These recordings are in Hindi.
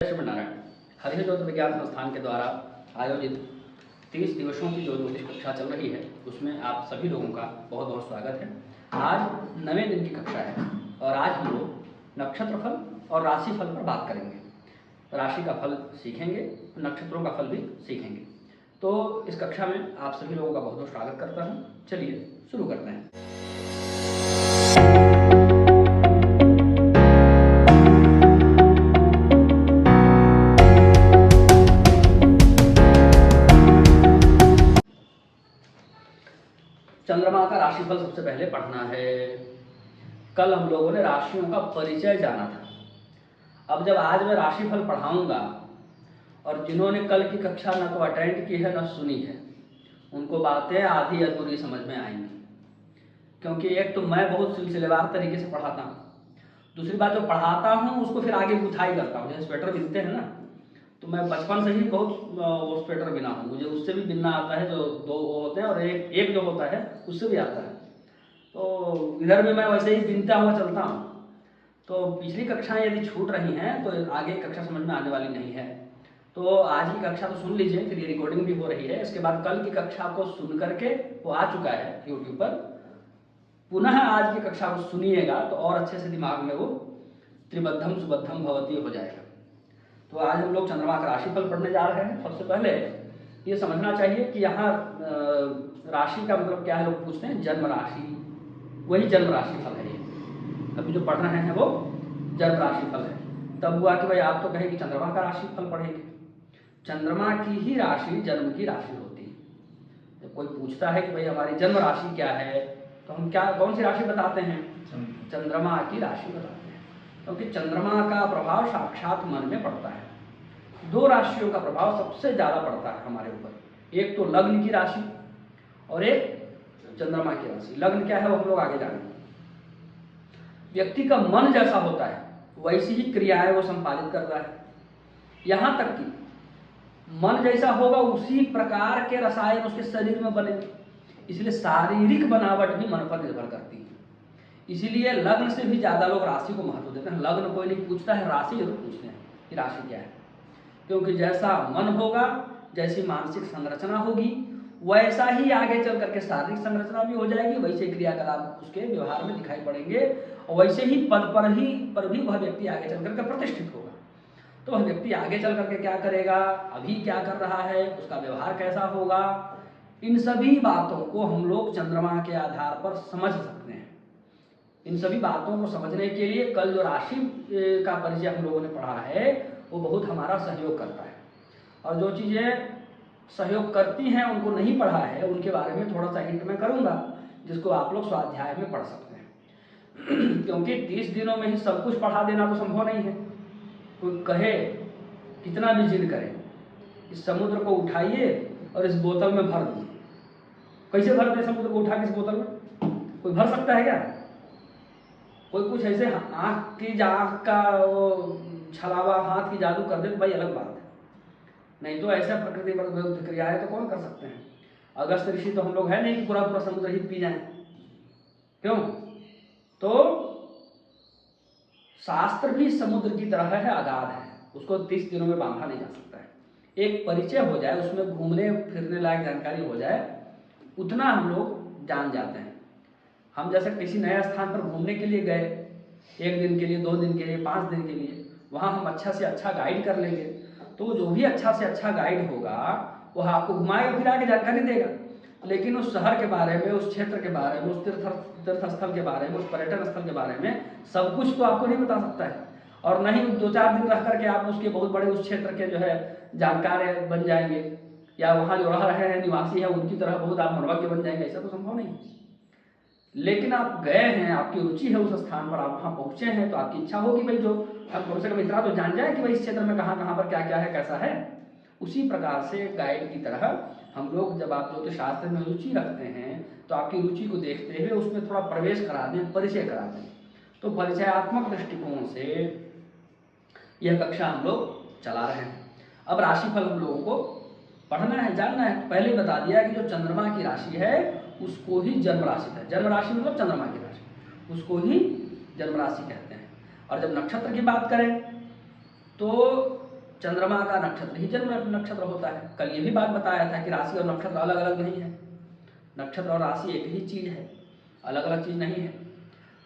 नारायण हरिहर ज्योति विज्ञान संस्थान के द्वारा आयोजित 30 दिवसों की जो ज्योतिष कक्षा चल रही है उसमें आप सभी लोगों का बहुत बहुत स्वागत है। आज 9वें दिन की कक्षा है और आज हम लोग नक्षत्र फल और राशि फल पर बात करेंगे। राशि का फल सीखेंगे, नक्षत्रों का फल भी सीखेंगे। तो इस कक्षा में आप सभी लोगों का बहुत बहुत स्वागत करता हूँ। चलिए शुरू करते हैं। चंद्रमा का राशिफल सबसे पहले पढ़ना है। कल हम लोगों ने राशियों का परिचय जाना था। अब जब आज मैं राशिफल पढ़ाऊंगा और जिन्होंने कल की कक्षा न तो अटेंड की है न सुनी है, उनको बातें आधी अधूरी समझ में आएंगी। क्योंकि एक तो मैं बहुत सिलसिलेवार तरीके से पढ़ाता हूँ, दूसरी बात जो पढ़ाता हूँ उसको फिर आगे गुथाई करता हूँ। जैसे स्वेटर बिनते हैं ना, तो मैं बचपन से ही बहुत वो स्वेटर बिना हूँ। मुझे उससे भी बिनना आता है, जो दो वो होते हैं और एक जो होता है उससे भी आता है। तो इधर भी मैं वैसे ही बिनता हुआ चलता हूँ। तो पिछली कक्षाएं यदि छूट रही हैं तो आगे कक्षा समझ में आने वाली नहीं है। तो आज की कक्षा तो सुन लीजिए, फिर ये रिकॉर्डिंग भी हो रही है। इसके बाद कल की कक्षा को सुन करके वो आ चुका है यूट्यूब पर, पुनः आज की कक्षा को सुनिएगा तो और अच्छे से दिमाग में वो त्रिबद्धम सुबद्धम भवती हो जाएगा। तो आज हम लोग चंद्रमा का राशिफल पढ़ने जा रहे हैं। सबसे पहले ये समझना चाहिए कि यहाँ राशि का मतलब क्या है। लोग पूछते हैं जन्म राशि, वही जन्म राशि फल है। ये अभी जो पढ़ रहे हैं वो जन्म राशि फल है। तब हुआ कि भाई आप तो कहें कि चंद्रमा का राशि फल पढ़ेंगे। चंद्रमा की ही राशि जन्म की राशि होती है। जब कोई पूछता है कि भाई हमारी जन्म राशि क्या है, तो हम क्या कौन सी राशि बताते हैं? चंद्रमा की राशि बताते हैं। क्योंकि चंद्रमा का प्रभाव साक्षात मन में पड़ता है। दो राशियों का प्रभाव सबसे ज्यादा पड़ता है हमारे ऊपर, एक तो लग्न की राशि और एक चंद्रमा की राशि। लग्न क्या है वो हम लोग आगे जानेंगे। व्यक्ति का मन जैसा होता है वैसी ही क्रियाएं वो संपादित करता है। यहां तक कि मन जैसा होगा उसी प्रकार के रसायन उसके शरीर में बनेंगे। इसलिए शारीरिक बनावट भी मन पर निर्भर करती है। इसीलिए लग्न से भी ज्यादा लोग राशि को महत्व देते हैं। लग्न कोई नहीं पूछता है, राशि जरूर पूछते हैं कि राशि क्या है। क्योंकि जैसा मन होगा, जैसी मानसिक संरचना होगी, वैसा ही आगे चल करके शारीरिक संरचना भी हो जाएगी, वैसे क्रियाकलाप उसके व्यवहार में दिखाई पड़ेंगे और वैसे ही पद पर भी वह व्यक्ति आगे चल करके प्रतिष्ठित होगा। तो वह व्यक्ति आगे चल करके क्या करेगा, अभी क्या कर रहा है, उसका व्यवहार कैसा होगा, इन सभी बातों को हम लोग चंद्रमा के आधार पर समझ सकते हैं। इन सभी बातों को समझने के लिए कल जो राशि का परिचय हम लोगों ने पढ़ा है वो बहुत हमारा सहयोग करता है। और जो चीजें सहयोग करती हैं उनको नहीं पढ़ा है, उनके बारे में थोड़ा सा हिंट मैं करूंगा, जिसको आप लोग स्वाध्याय में पढ़ सकते हैं। क्योंकि 30 दिनों में ही सब कुछ पढ़ा देना तो संभव नहीं है। कोई कहे कितना भी जिद करे, इस समुद्र को उठाइए और इस बोतल में भर दीजिए। कैसे भर दे समुद्र को उठा के इस बोतल में? कोई भर सकता है क्या? कोई कुछ ऐसे आँख का वो छलावा हाथ की जादू कर दे तो भाई अलग बात है, नहीं तो ऐसा प्रकृति पर विरुद्ध क्रियाएं तो कौन कर सकते हैं। अगस्त ऋषि तो हम लोग है नहीं कि पूरा पूरा समुद्र ही पी जाए। क्यों? तो शास्त्र भी समुद्र की तरह है, अगाध है, उसको 30 दिनों में बांधा नहीं जा सकता है। एक परिचय हो जाए, उसमें घूमने फिरने लायक जानकारी हो जाए, उतना हम लोग जान जाते हैं। हम जैसे किसी नए स्थान पर घूमने के लिए गए, 1 दिन के लिए, 2 दिन के लिए, 5 दिन के लिए, वहां हम अच्छा से अच्छा गाइड कर लेंगे, तो जो भी अच्छा से अच्छा गाइड होगा वह आपको घुमाएगा, फिर आगे जानकारी देगा। लेकिन उस शहर के बारे में, उस क्षेत्र के बारे में, उस तीर्थ स्थल के बारे में, उस पर्यटन स्थल के बारे में सब कुछ तो आपको नहीं बता सकता है। और नहीं 2-4 दिन रह करके आप उसके बहुत बड़े उस क्षेत्र के जो है जानकार बन जाएंगे, या वहां जो रह रहे हैं निवासी है उनकी तरह बहुत आप मनोज्ञ बन जाएंगे। ऐसा तो संभव नहीं। लेकिन आप गए हैं, आपकी रुचि है उस स्थान पर, आप वहां पहुंचे हैं, तो आपकी इच्छा होगी भाई जो हम कम से कम इतना तो जान जाए कि भाई इस क्षेत्र में कहाँ कहाँ पर क्या क्या है, कैसा है। उसी प्रकार से गाइड की तरह हम लोग, जब आप ज्योतिष शास्त्र में रुचि रखते हैं तो आपकी रुचि को देखते हुए उसमें थोड़ा प्रवेश करा दें, परिचय करा दें। तो परिचयात्मक दृष्टिकोण से यह कक्षा हम लोग चला रहे हैं। अब राशिफल हम लोगों को पढ़ना है, जानना है। पहले बता दिया कि जो चंद्रमा की राशि है उसको ही जन्म राशि है। जन्म राशि मतलब चंद्रमा की राशि, उसको ही जन्म राशि कहते हैं। और जब नक्षत्र की बात करें तो चंद्रमा का नक्षत्र ही जन्म नक्षत्र होता है। कल ये भी बात बताया था कि राशि और नक्षत्र अलग अलग नहीं है, नक्षत्र और राशि एक ही चीज है, अलग अलग चीज नहीं है।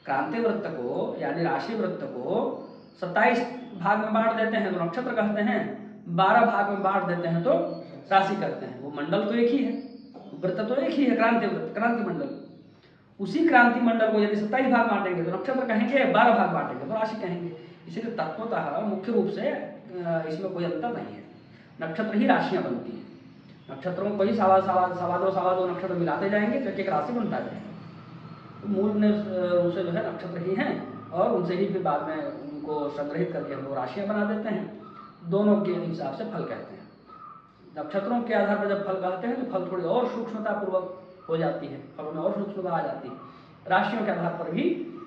क्रांति वृत्त को यानी राशि वृत्त को 27 भाग में बांट देते हैं तो नक्षत्र कहते हैं, 12 भाग में बांट देते हैं तो राशि कहते हैं। वो मंडल तो एक ही है, वृत्त तो एक ही है, क्रांति वृत्त, क्रांति मंडल। उसी क्रांति मंडल को यदि 27 भाग बांटेंगे तो नक्षत्र कहेंगे, 12 भाग बांटेंगे तो राशि कहेंगे। इसलिए तत्वतः मुख्य रूप से इसमें कोई अंतर नहीं है, नक्षत्र ही राशियां बनती हैं। नक्षत्रों को ही सवा दो नक्षत्र मिलाते जाएंगे तो एक राशि बनता जाएगा। तो मूल रूप से जो है नक्षत्र ही हैं और उनसे ही फिर बाद में उनको संग्रहित करके हम लोग राशियां बना देते हैं। दोनों के हिसाब से फल कहते हैं। नक्षत्रों के आधार पर जब फल कहते हैं तो फल थोड़ी और सूक्ष्मता पूर्वक हो जाती है, फलों में और सूक्ष्मता आ जाती है। राशियों के आधार पर भी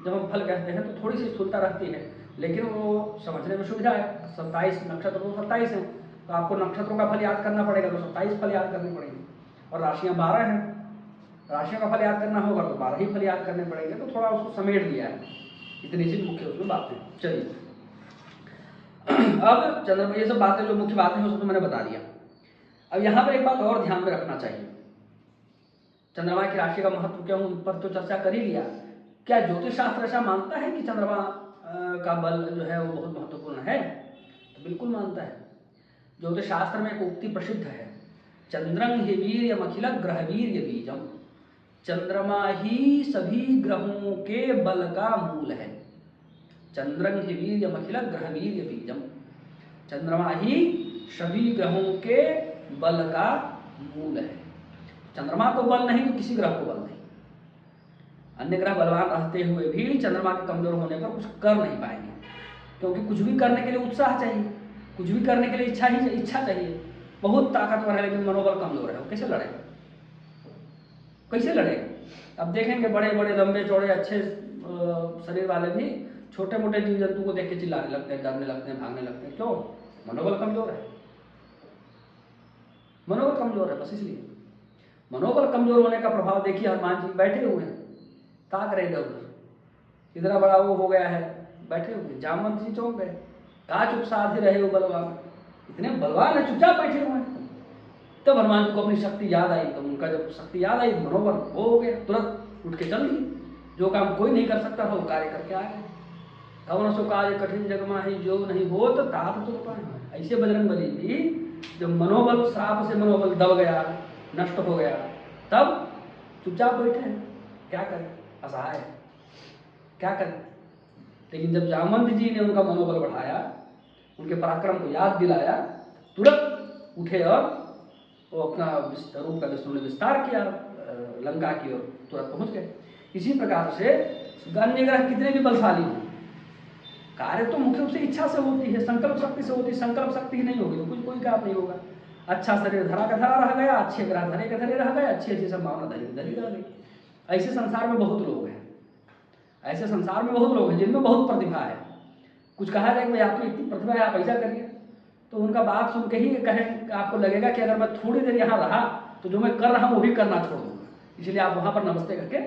जब हम फल कहते हैं तो थोड़ी सी स्थूलता रहती है, लेकिन वो समझने में सुविधा है। 27 नक्षत्र तो 27 हैं, तो आपको नक्षत्रों का फल याद करना पड़ेगा तो 27 फल याद करने पड़ेंगे, और राशियां 12 हैं, राशियों का फल याद करना होगा तो 12 ही फल याद करने पड़ेंगे। तो थोड़ा उसको समेट दिया है, इतनी सी मुख्य उसमें बातें। चलिए अब चंद्रमा, ये सब बातें जो मुख्य बातें हैं उसको तो मैंने बता दिया। अब यहाँ पर एक बात और ध्यान में रखना चाहिए, चंद्रमा की राशि का महत्व क्या, उन पर तो चर्चा कर ही लिया। क्या ज्योतिष शास्त्र ऐसा मानता है कि चंद्रमा का बल जो है वो बहुत महत्वपूर्ण है? तो बिल्कुल मानता है। ज्योतिष शास्त्र में एक उक्ति प्रसिद्ध है, चंद्रं हि वीर्यमखिल ग्रह वीर्य बीजम। चंद्रमा ही सभी ग्रहों के बल का मूल है। चंद्रं हि वीर्यमखिल ग्रह वीर्य बीजम। चंद्रमा ही सभी ग्रहों के बल का मूल है। चंद्रमा को बल नहीं तो किसी ग्रह को बल नहीं। अन्य ग्रह बलवान रहते हुए भी चंद्रमा के कमजोर होने पर कुछ कर नहीं पाएंगे, क्योंकि कुछ भी करने के लिए उत्साह चाहिए, कुछ भी करने के लिए इच्छा चाहिए। बहुत ताकतवर है लेकिन मनोबल कमजोर है, वो कैसे लड़ेगा, कैसे लड़ेगा? अब देखेंगे बड़े बड़े लंबे चौड़े अच्छे शरीर वाले भी छोटे मोटे जीव जंतु को देख के चिल्लाने लगते हैं, डरने लगते हैं, भागने लगते हैं। क्यों? मनोबल कमजोर है, मनोबल कमजोर है। बस इसलिए मनोबल कमजोर होने का प्रभाव देखिए, हनुमान जी बैठे हुए हैं, ताक रहे इधर, इतना बड़ा वो हो गया है, बैठे हुए। जामवंत जी चौंक गए, कहा चुप साधे रहे हो बलवान, इतने बलवान है चुपचाप बैठे हुए हैं। तब हनुमान जी को अपनी शक्ति याद आई, तो उनका जब शक्ति याद आई मनोबल वो हो गया, तुरंत उठ के चल दिए। जो काम कोई नहीं कर सकता था वो कार्य करके आ गए। कवन सो कार्य कठिन जग माही, जो नहीं हो तो तात तुम पाए। ऐसे बजरंगबली भी जब मनोबल श्राप से मनोबल दब गया, नष्ट हो गया, तब चुपचाप बैठे हैं। क्या करें, असहाय, क्या करें? लेकिन जब जामवंत जी ने उनका मनोबल बढ़ाया, उनके पराक्रम को याद दिलाया, तुरंत उठे और वो अपना रूप का विस्तार किया, लंका की ओर तुरंत पहुंच गए। इसी प्रकार से अन्य ग्रह कितने भी बलशाली हों, कार्य तो मुख्य रूप से इच्छा से होती है, संकल्प शक्ति से होती है। संकल्प शक्ति ही नहीं होगी तो कुछ कोई काम नहीं होगा। अच्छा शरीर धरा का धरा रह गया, अच्छे ग्रह धरे का धरे रह गए, अच्छी अच्छी संभावना धरी धरी रह गई। ऐसे संसार में बहुत लोग हैं, ऐसे संसार में बहुत लोग हैं जिनमें बहुत प्रतिभा है। कुछ कहा जाए कि आपकी इतनी प्रतिभा है, आप ऐसा करिए, तो उनका बात सुन के ही कहें, आपको लगेगा कि अगर मैं थोड़ी देर यहाँ रहा तो जो मैं कर रहा हूँ वो भी करना छोड़ दूंगा, इसलिए आप वहाँ पर नमस्ते करके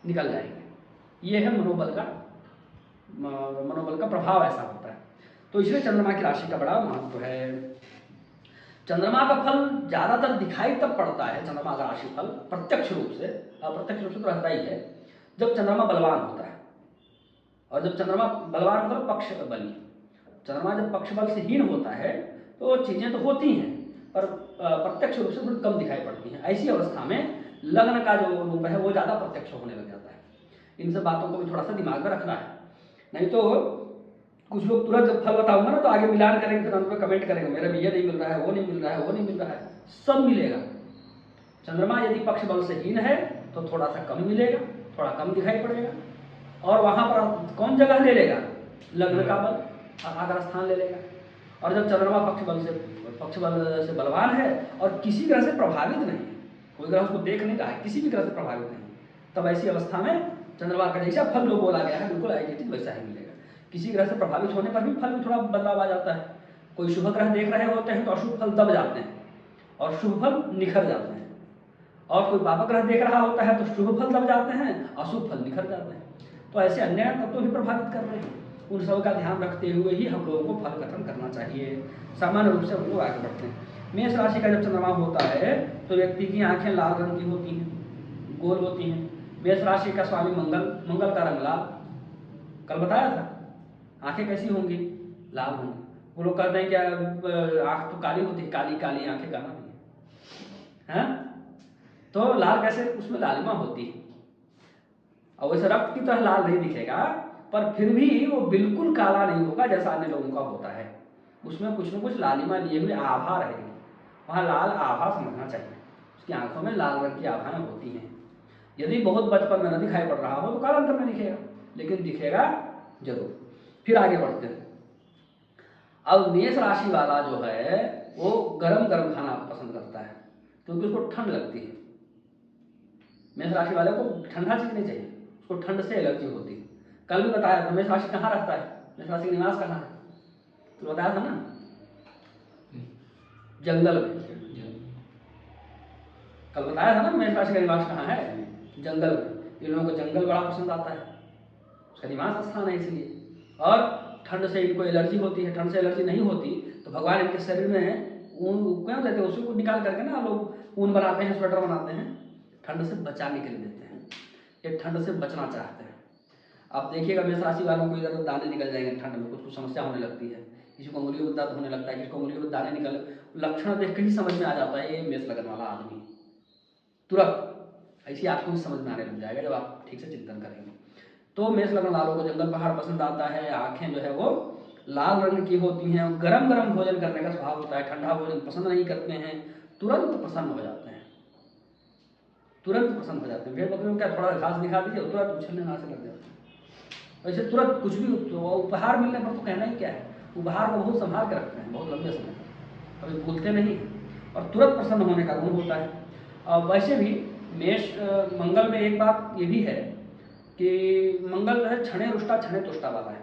निकल जाएंगे। ये है मनोबल का प्रभाव ऐसा होता है। तो इसलिए चंद्रमा की राशि का बड़ा महत्व है। चंद्रमा का फल ज्यादातर दिखाई तब पड़ता है, चंद्रमा का राशि फल प्रत्यक्ष रूप से, अप्रत्यक्ष रूप से तो रहता ही है, जब चंद्रमा बलवान होता है। और जब चंद्रमा बलवान मतलब पक्ष बली, चंद्रमा जब पक्ष बल से हीन होता है तो चीजें तो होती हैं पर प्रत्यक्ष रूप से थोड़ी कम दिखाई पड़ती हैं। ऐसी अवस्था में लग्न का जो रूप है वो ज्यादा प्रत्यक्ष होने लग जाता है। इन सब बातों को भी थोड़ा सा दिमाग में रखना है, नहीं तो कुछ लोग तुरंत जब फल बताऊंगा ना तो आगे मिलान करेंगे, फिर अंत में कमेंट करेंगे मेरे में ये नहीं मिल रहा है, वो नहीं मिल रहा है, वो नहीं मिल रहा है। सब मिलेगा। चंद्रमा यदि पक्ष बल से हीन है तो थोड़ा सा कम मिलेगा, थोड़ा कम दिखाई पड़ेगा। और वहां पर कौन जगह ले लेगा? लग्न का बल अगर स्थान ले लेगा। और जब चंद्रमा पक्ष बल से बलवान है और किसी ग्रह से प्रभावित नहीं है, कोई ग्रह उसको देख नहीं रहा है, किसी भी ग्रह से प्रभावित नहीं, तब ऐसी अवस्था में चंद्रमा का जैसा फल जो बोला गया है बिल्कुल आइडेंटिक वैसा ही मिलेगा। किसी ग्रह से प्रभावित होने पर भी फल में थोड़ा बदलाव आ जाता है। कोई शुभ ग्रह देख रहे होते हैं तो अशुभ फल दब जाते हैं और शुभ फल निखर जाते हैं, और कोई पाप ग्रह देख रहा होता है तो शुभ फल दब जाते हैं, अशुभ फल निखर जाते हैं। तो ऐसे अन्य तत्व भी प्रभावित कर रहे हैं। उन सब का ध्यान रखते हुए ही हम लोगों को फल कथन करना चाहिए। सामान्य रूप से हम लोग आगे बढ़ते हैं। मेष राशि का जब चंद्रमा होता है तो व्यक्ति की आंखें लाल रंग की होती हैं, गोल होती हैं। मेष राशि का स्वामी मंगल, मंगल का रंग लाल, कल बताया था। आंखें कैसी होंगी? लाल होंगी। वो लोग कहते हैं क्या आंख तो काली होती है, काली काली आंखें कहना नहीं है, तो लाल कैसे? उसमें लालिमा होती है। और वैसे रक्त की तरह लाल नहीं दिखेगा, पर फिर भी वो बिल्कुल काला नहीं होगा जैसा अन्य लोगों का होता है। उसमें कुछ न कुछ लालिमा लिए हुए आभा रहेगी, वहाँ लाल आभा समझना चाहिए। उसकी आंखों में लाल रंग की आभाएं होती हैं। यदि बहुत बचपन में न दिखाई पड़ रहा हो तो कालांतर में दिखेगा, लेकिन दिखेगा जरूर। फिर आगे बढ़ते हैं। अब मेष राशि वाला जो है वो गरम गरम खाना पसंद करता है, क्योंकि उसको ठंड लगती है। मेष राशि वाले को ठंडा चीज नहीं चाहिए, उसको ठंड से एलर्जी होती है। कल भी बताया था मेष राशि कहाँ रहता है, मेष राशि का निवास कहाँ है, तो बताया था ना, जंगल में। कल बताया था ना मेष राशि का निवास कहाँ है, जंगल में। इन लोगों को जंगल बड़ा पसंद आता है, उसका निवास स्थान है इसलिए। और ठंड से इनको एलर्जी होती है। ठंड से एलर्जी नहीं होती तो भगवान इनके शरीर में ऊन क्यों देते हैं, उसी को निकाल करके ना लोग ऊन बनाते हैं, स्वेटर बनाते हैं, ठंड से बचाने के लिए देते हैं। ये ठंड से बचना चाहते हैं। आप देखिएगा मेष राशि वालों को इधर दाने निकल जाएंगे ठंड में, कुछ समस्या होने लगती है, किसी को उंगलियों में दर्द होने लगता है, किसी को उंगलियों में दाने निकल, लक्षण देख के ही समझ में आ जाता है ये मेष लगन वाला आदमी। तुरंत ऐसी आपको भी समझ में आने लग जाएगा जब आप ठीक से चिंतन करेंगे। तो मेष लगन वालों को जंगल पहाड़ पसंद आता है। आंखें जो है वो लाल रंग की होती हैं। गरम गरम भोजन करने का स्वभाव होता है, ठंडा भोजन पसंद नहीं करते हैं। तुरंत प्रसन्न हो जाते हैं, तुरंत पसंद हो जाते हैं। भेड़ बकरियों क्या थोड़ा घास दिखा दीजिए तुरंत उछलने नाचने लग जाते हैं। वैसे तुरंत कुछ भी उपहार मिलने पर तो कहना ही क्या है, उपहार को बहुत संभाल के रखते हैं, बहुत लंबे समय तक, कभी भूलते नहीं और तुरंत प्रसन्न होने का गुण होता है। और वैसे भी मेष मंगल में एक बात ये भी है कि मंगल जो है क्षणे रुष्टा क्षणे तुष्टा वाला है,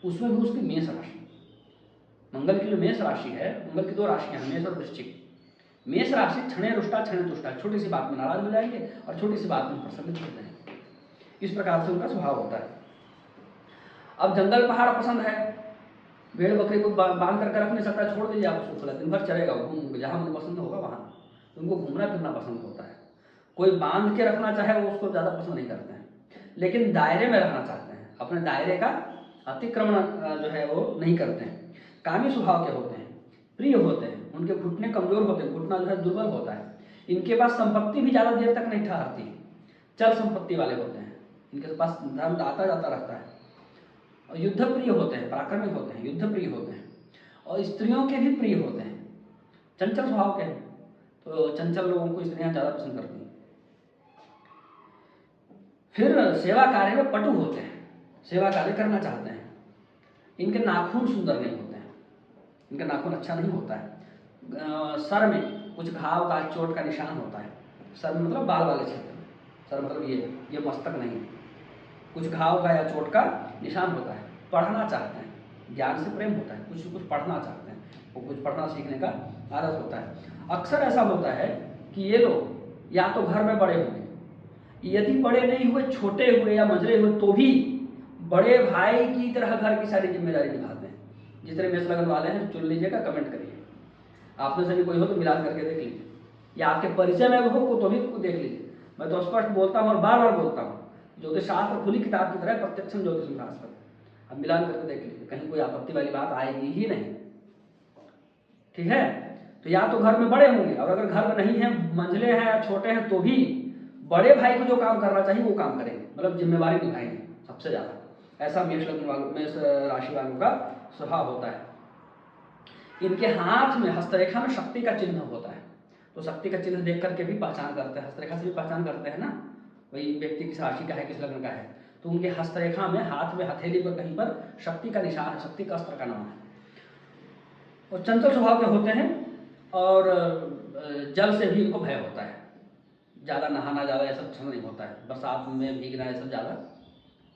उसमें भी उसकी मेष राशि, मंगल की जो मेष राशि है, मंगल की दो राशियां हैं, मेष और वृश्चिक। मेष राशि क्षणे रुष्टा क्षणे तुष्टा, छोटी सी बात में नाराज हो जाएंगे और छोटी सी बात में प्रसन्नित हो जाएंगे। इस प्रकार से उनका स्वभाव होता है। अब जंगल पहाड़ पसंद है, भेड़ बकरी को बांध करके रख नहीं सकता, छोड़ दीजिए आप उसको, खुला दिन भर चलेगा, घूम जहाँ उन्हें पसंद होगा वहाँ। उनको घूमना फिरना पसंद होता है। कोई बांध के रखना चाहे वो उसको ज़्यादा पसंद नहीं करते हैं, लेकिन दायरे में रखना चाहते हैं, अपने दायरे का अतिक्रमण जो है वो नहीं करते हैं। कामी स्वभाव के होते हैं, प्रिय होते हैं, उनके घुटने कमजोर होते हैं, घुटना जो है दुर्बल होता है। इनके पास संपत्ति भी ज़्यादा देर तक नहीं ठहरती, चल संपत्ति वाले होते हैं, इनके पास धन आता जाता रहता है। और युद्ध प्रिय होते हैं, पराक्रमी होते हैं, युद्ध प्रिय होते हैं और स्त्रियों के भी प्रिय होते हैं। चंचल स्वभाव के हैं, तो चंचल लोगों को स्त्रियां ज़्यादा पसंद करती हैं। फिर सेवा कार्य में पटु होते हैं, सेवा कार्य करना चाहते हैं। इनके नाखून सुंदर नहीं होते हैं, इनका नाखून अच्छा नहीं होता है। सर में कुछ घाव का चोट का निशान होता है, सर में मतलब बाल वाले क्षेत्र में, सर मतलब ये मस्तक नहीं, कुछ घाव का या चोट का निशान होता है। पढ़ना चाहते हैं, ज्ञान से प्रेम होता है, कुछ पढ़ना चाहते हैं, वो कुछ पढ़ना सीखने का आदत होता है। अक्सर ऐसा होता है कि ये लोग या तो घर में बड़े होंगे, यदि बड़े नहीं हुए, छोटे हुए या मझले हुए, तो भी बड़े भाई की तरह घर की सारी जिम्मेदारी निभाते हैं। जितने मेष लगन वाले हैं चुन लीजिएगा, कमेंट करिए। आप में से भी कोई हो तो मिलान करके देख लीजिए, या आपके परिचय में हो तो भी देख लीजिए। मैं तो स्पष्ट बोलता हूँ और बार बार बोलता हूँ, ज्योतिष शास्त्र खुली किताब की तरह, प्रत्यक्षम ज्योतिष शास्त्र। अब मिलान करके देख लीजिए, कहीं कोई आपत्ति वाली बात आएगी ही नहीं। ठीक है, तो या तो घर में बड़े होंगे, और अगर घर में नहीं है, मंझले हैं या छोटे हैं, तो भी बड़े भाई को जो काम करना चाहिए वो काम करेंगे, मतलब जिम्मेवारी निभाएंगे सबसे ज्यादा। ऐसा मेष लग्न वालों, मेष राशि वालों का स्वभाव होता है। इनके हाथ में हस्तरेखा में शक्ति का चिन्ह होता है, तो शक्ति का चिन्ह देख करके भी पहचान करते हैं, हस्तरेखा से भी पहचान करते हैं ना, वही व्यक्ति किस राशि का है, किस लग्न का है। तो उनके हस्तरेखा में, हाथ में, हथेली पर कहीं पर शक्ति का निशान है, शक्ति का अस्त्र का नाम है। और चंचल स्वभाव के होते हैं और जल से भी इनको भय होता है। ज़्यादा नहाना, ज़्यादा ये सब पसंद नहीं होता है, बरसात में भीगना ये सब ज़्यादा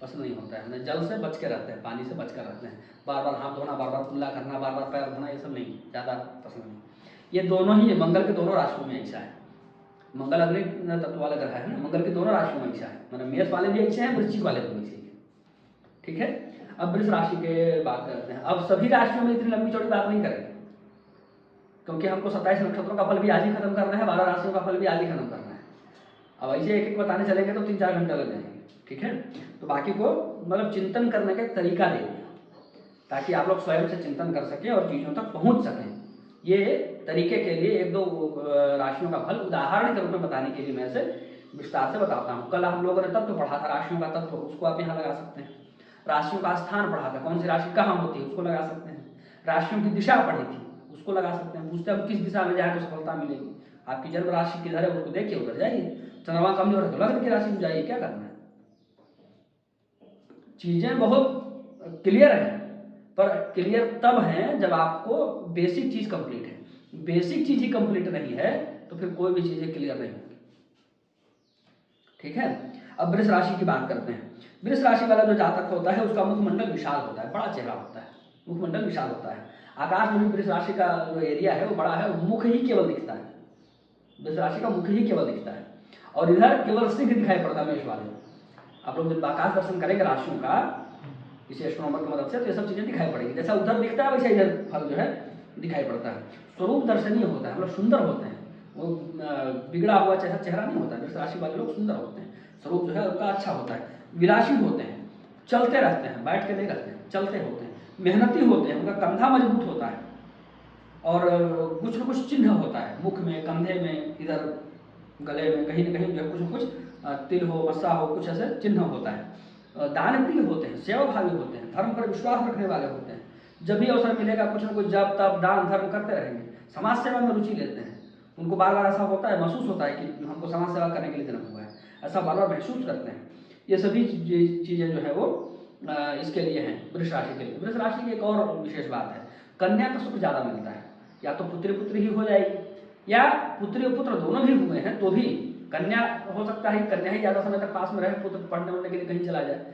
पसंद नहीं होता है। जल से बच के रहते हैं, पानी से बच कर रहते हैं। बार बार हाथ धोना, बार बार कुल्ला करना, बार बार पैर धोना, ये सब नहीं, ज़्यादा पसंद नहीं। ये दोनों ही, मंगल के दोनों राशियों में ऐसा है। मंगल अग्नि तत्व वाला ग्रह है ना, मंगल की दोनों राशियों में ऐसा है, मतलब मेष वाले भी ऐसे हैं, वृश्चिक वाले भी ऐसे हैं। ठीक है, अब वृष राशि के बात करते हैं। अब सभी राशियों में इतनी लंबी चौड़ी बात नहीं करेंगे, क्योंकि हमको 27 नक्षत्रों का फल भी आज ही खत्म करना है, 12 राशियों का फल भी आज ही खत्म करना है। अब ऐसे एक एक बताने चलेंगे तो 3-4 घंटे लग जाएंगे, ठीक है। तो बाकी को मतलब चिंतन करने का तरीका दे दिया, ताकि आप लोग स्वयं से चिंतन कर सकें और चीज़ों तक पहुंच सकें। ये तरीके के लिए 1-2 राशियों का फल उदाहरण के रूप में बताने के लिए मैं इसे विस्तार से बताता हूँ। कल हम लोगों ने तत्व पढ़ा था, राशियों का तत्व, उसको आप यहाँ लगा सकते हैं। राशियों का स्थान पढ़ा था, कौन सी राशि कहाँ होती है, उसको लगा सकते हैं। राशियों की दिशा पढ़ी थी, उसको लगा सकते हैं। पूछते हैं किस दिशा में जाए तो सफलता मिलेगी, आपकी जन्म राशि किधर है उसको देखिए, उधर जाइए। चंद्रमा कमजोर है तो लग्न की राशि में जाइए, क्या करना है। चीजें बहुत क्लियर है, पर क्लियर तब है जब आपको बेसिक चीज कंप्लीट है। बेसिक चीज ही कंप्लीट नहीं है तो फिर कोई भी चीजें क्लियर नहीं होगी, ठीक है। अब वृष राशि की बात करते हैं। वृष राशि वाला जो जातक होता है उसका मुखमंडल विशाल होता है, बड़ा चेहरा होता है, मुखमंडल विशाल होता है। आकाश में भी वृष राशि का जो एरिया है वो बड़ा है, मुख ही केवल दिखता है, वृष राशि का मुख ही केवल दिखता है। और इधर केवल सिंह दिखाई पड़ता है मेष वाले। आप लोग जब आकाश दर्शन करेंगे राशियों का इसे एस्ट्रोनॉमर की मदद से, तो ये सब चीजें दिखाई पड़ेगी। जैसा उधर दिखता है वैसे इधर फल जो है दिखाई पड़ता है। स्वरूप दर्शनीय होता है, मतलब सुंदर होते हैं, वो बिगड़ा हुआ चेहरा नहीं होता है। वृष राशि वाले लोग सुंदर होते हैं, स्वरूप जो है उनका अच्छा होता है, विलासी होते हैं, चलते रहते हैं, बैठ के नहीं रहते हैं, चलते होते हैं, मेहनती होते हैं, उनका कंधा मजबूत होता है और कुछ न कुछ चिन्ह होता है मुख में, कंधे में, इधर गले में, कहीं न कहीं जो कुछ न कुछ तिल हो, मस्सा हो, कुछ ऐसे चिन्ह होता है। दान प्रिय होते हैं, सेवाभावी होते हैं, धर्म पर विश्वास रखने वाले होते हैं। जब भी अवसर मिलेगा कुछ न कुछ जप तप दान धर्म करते रहेंगे। समाज सेवा में रुचि लेते हैं, उनको बार बार ऐसा होता है, महसूस होता है कि हमको समाज सेवा करने के लिए जन्म हुआ है, ऐसा बार बार महसूस करते हैं। ये सभी चीज़ें जो है वो इसके लिए हैं, वृष राशि के लिए। वृष राशि की एक और विशेष बात है, कन्या का सुख ज़्यादा मिलता है। या तो पुत्री पुत्री ही हो जाएगी या पुत्री और पुत्र दोनों भी हुए हैं तो भी कन्या हो सकता है, कन्या ही ज़्यादा समय तक पास में रहे, पुत्र पढ़ने वढ़ने के लिए कहीं चला जाए,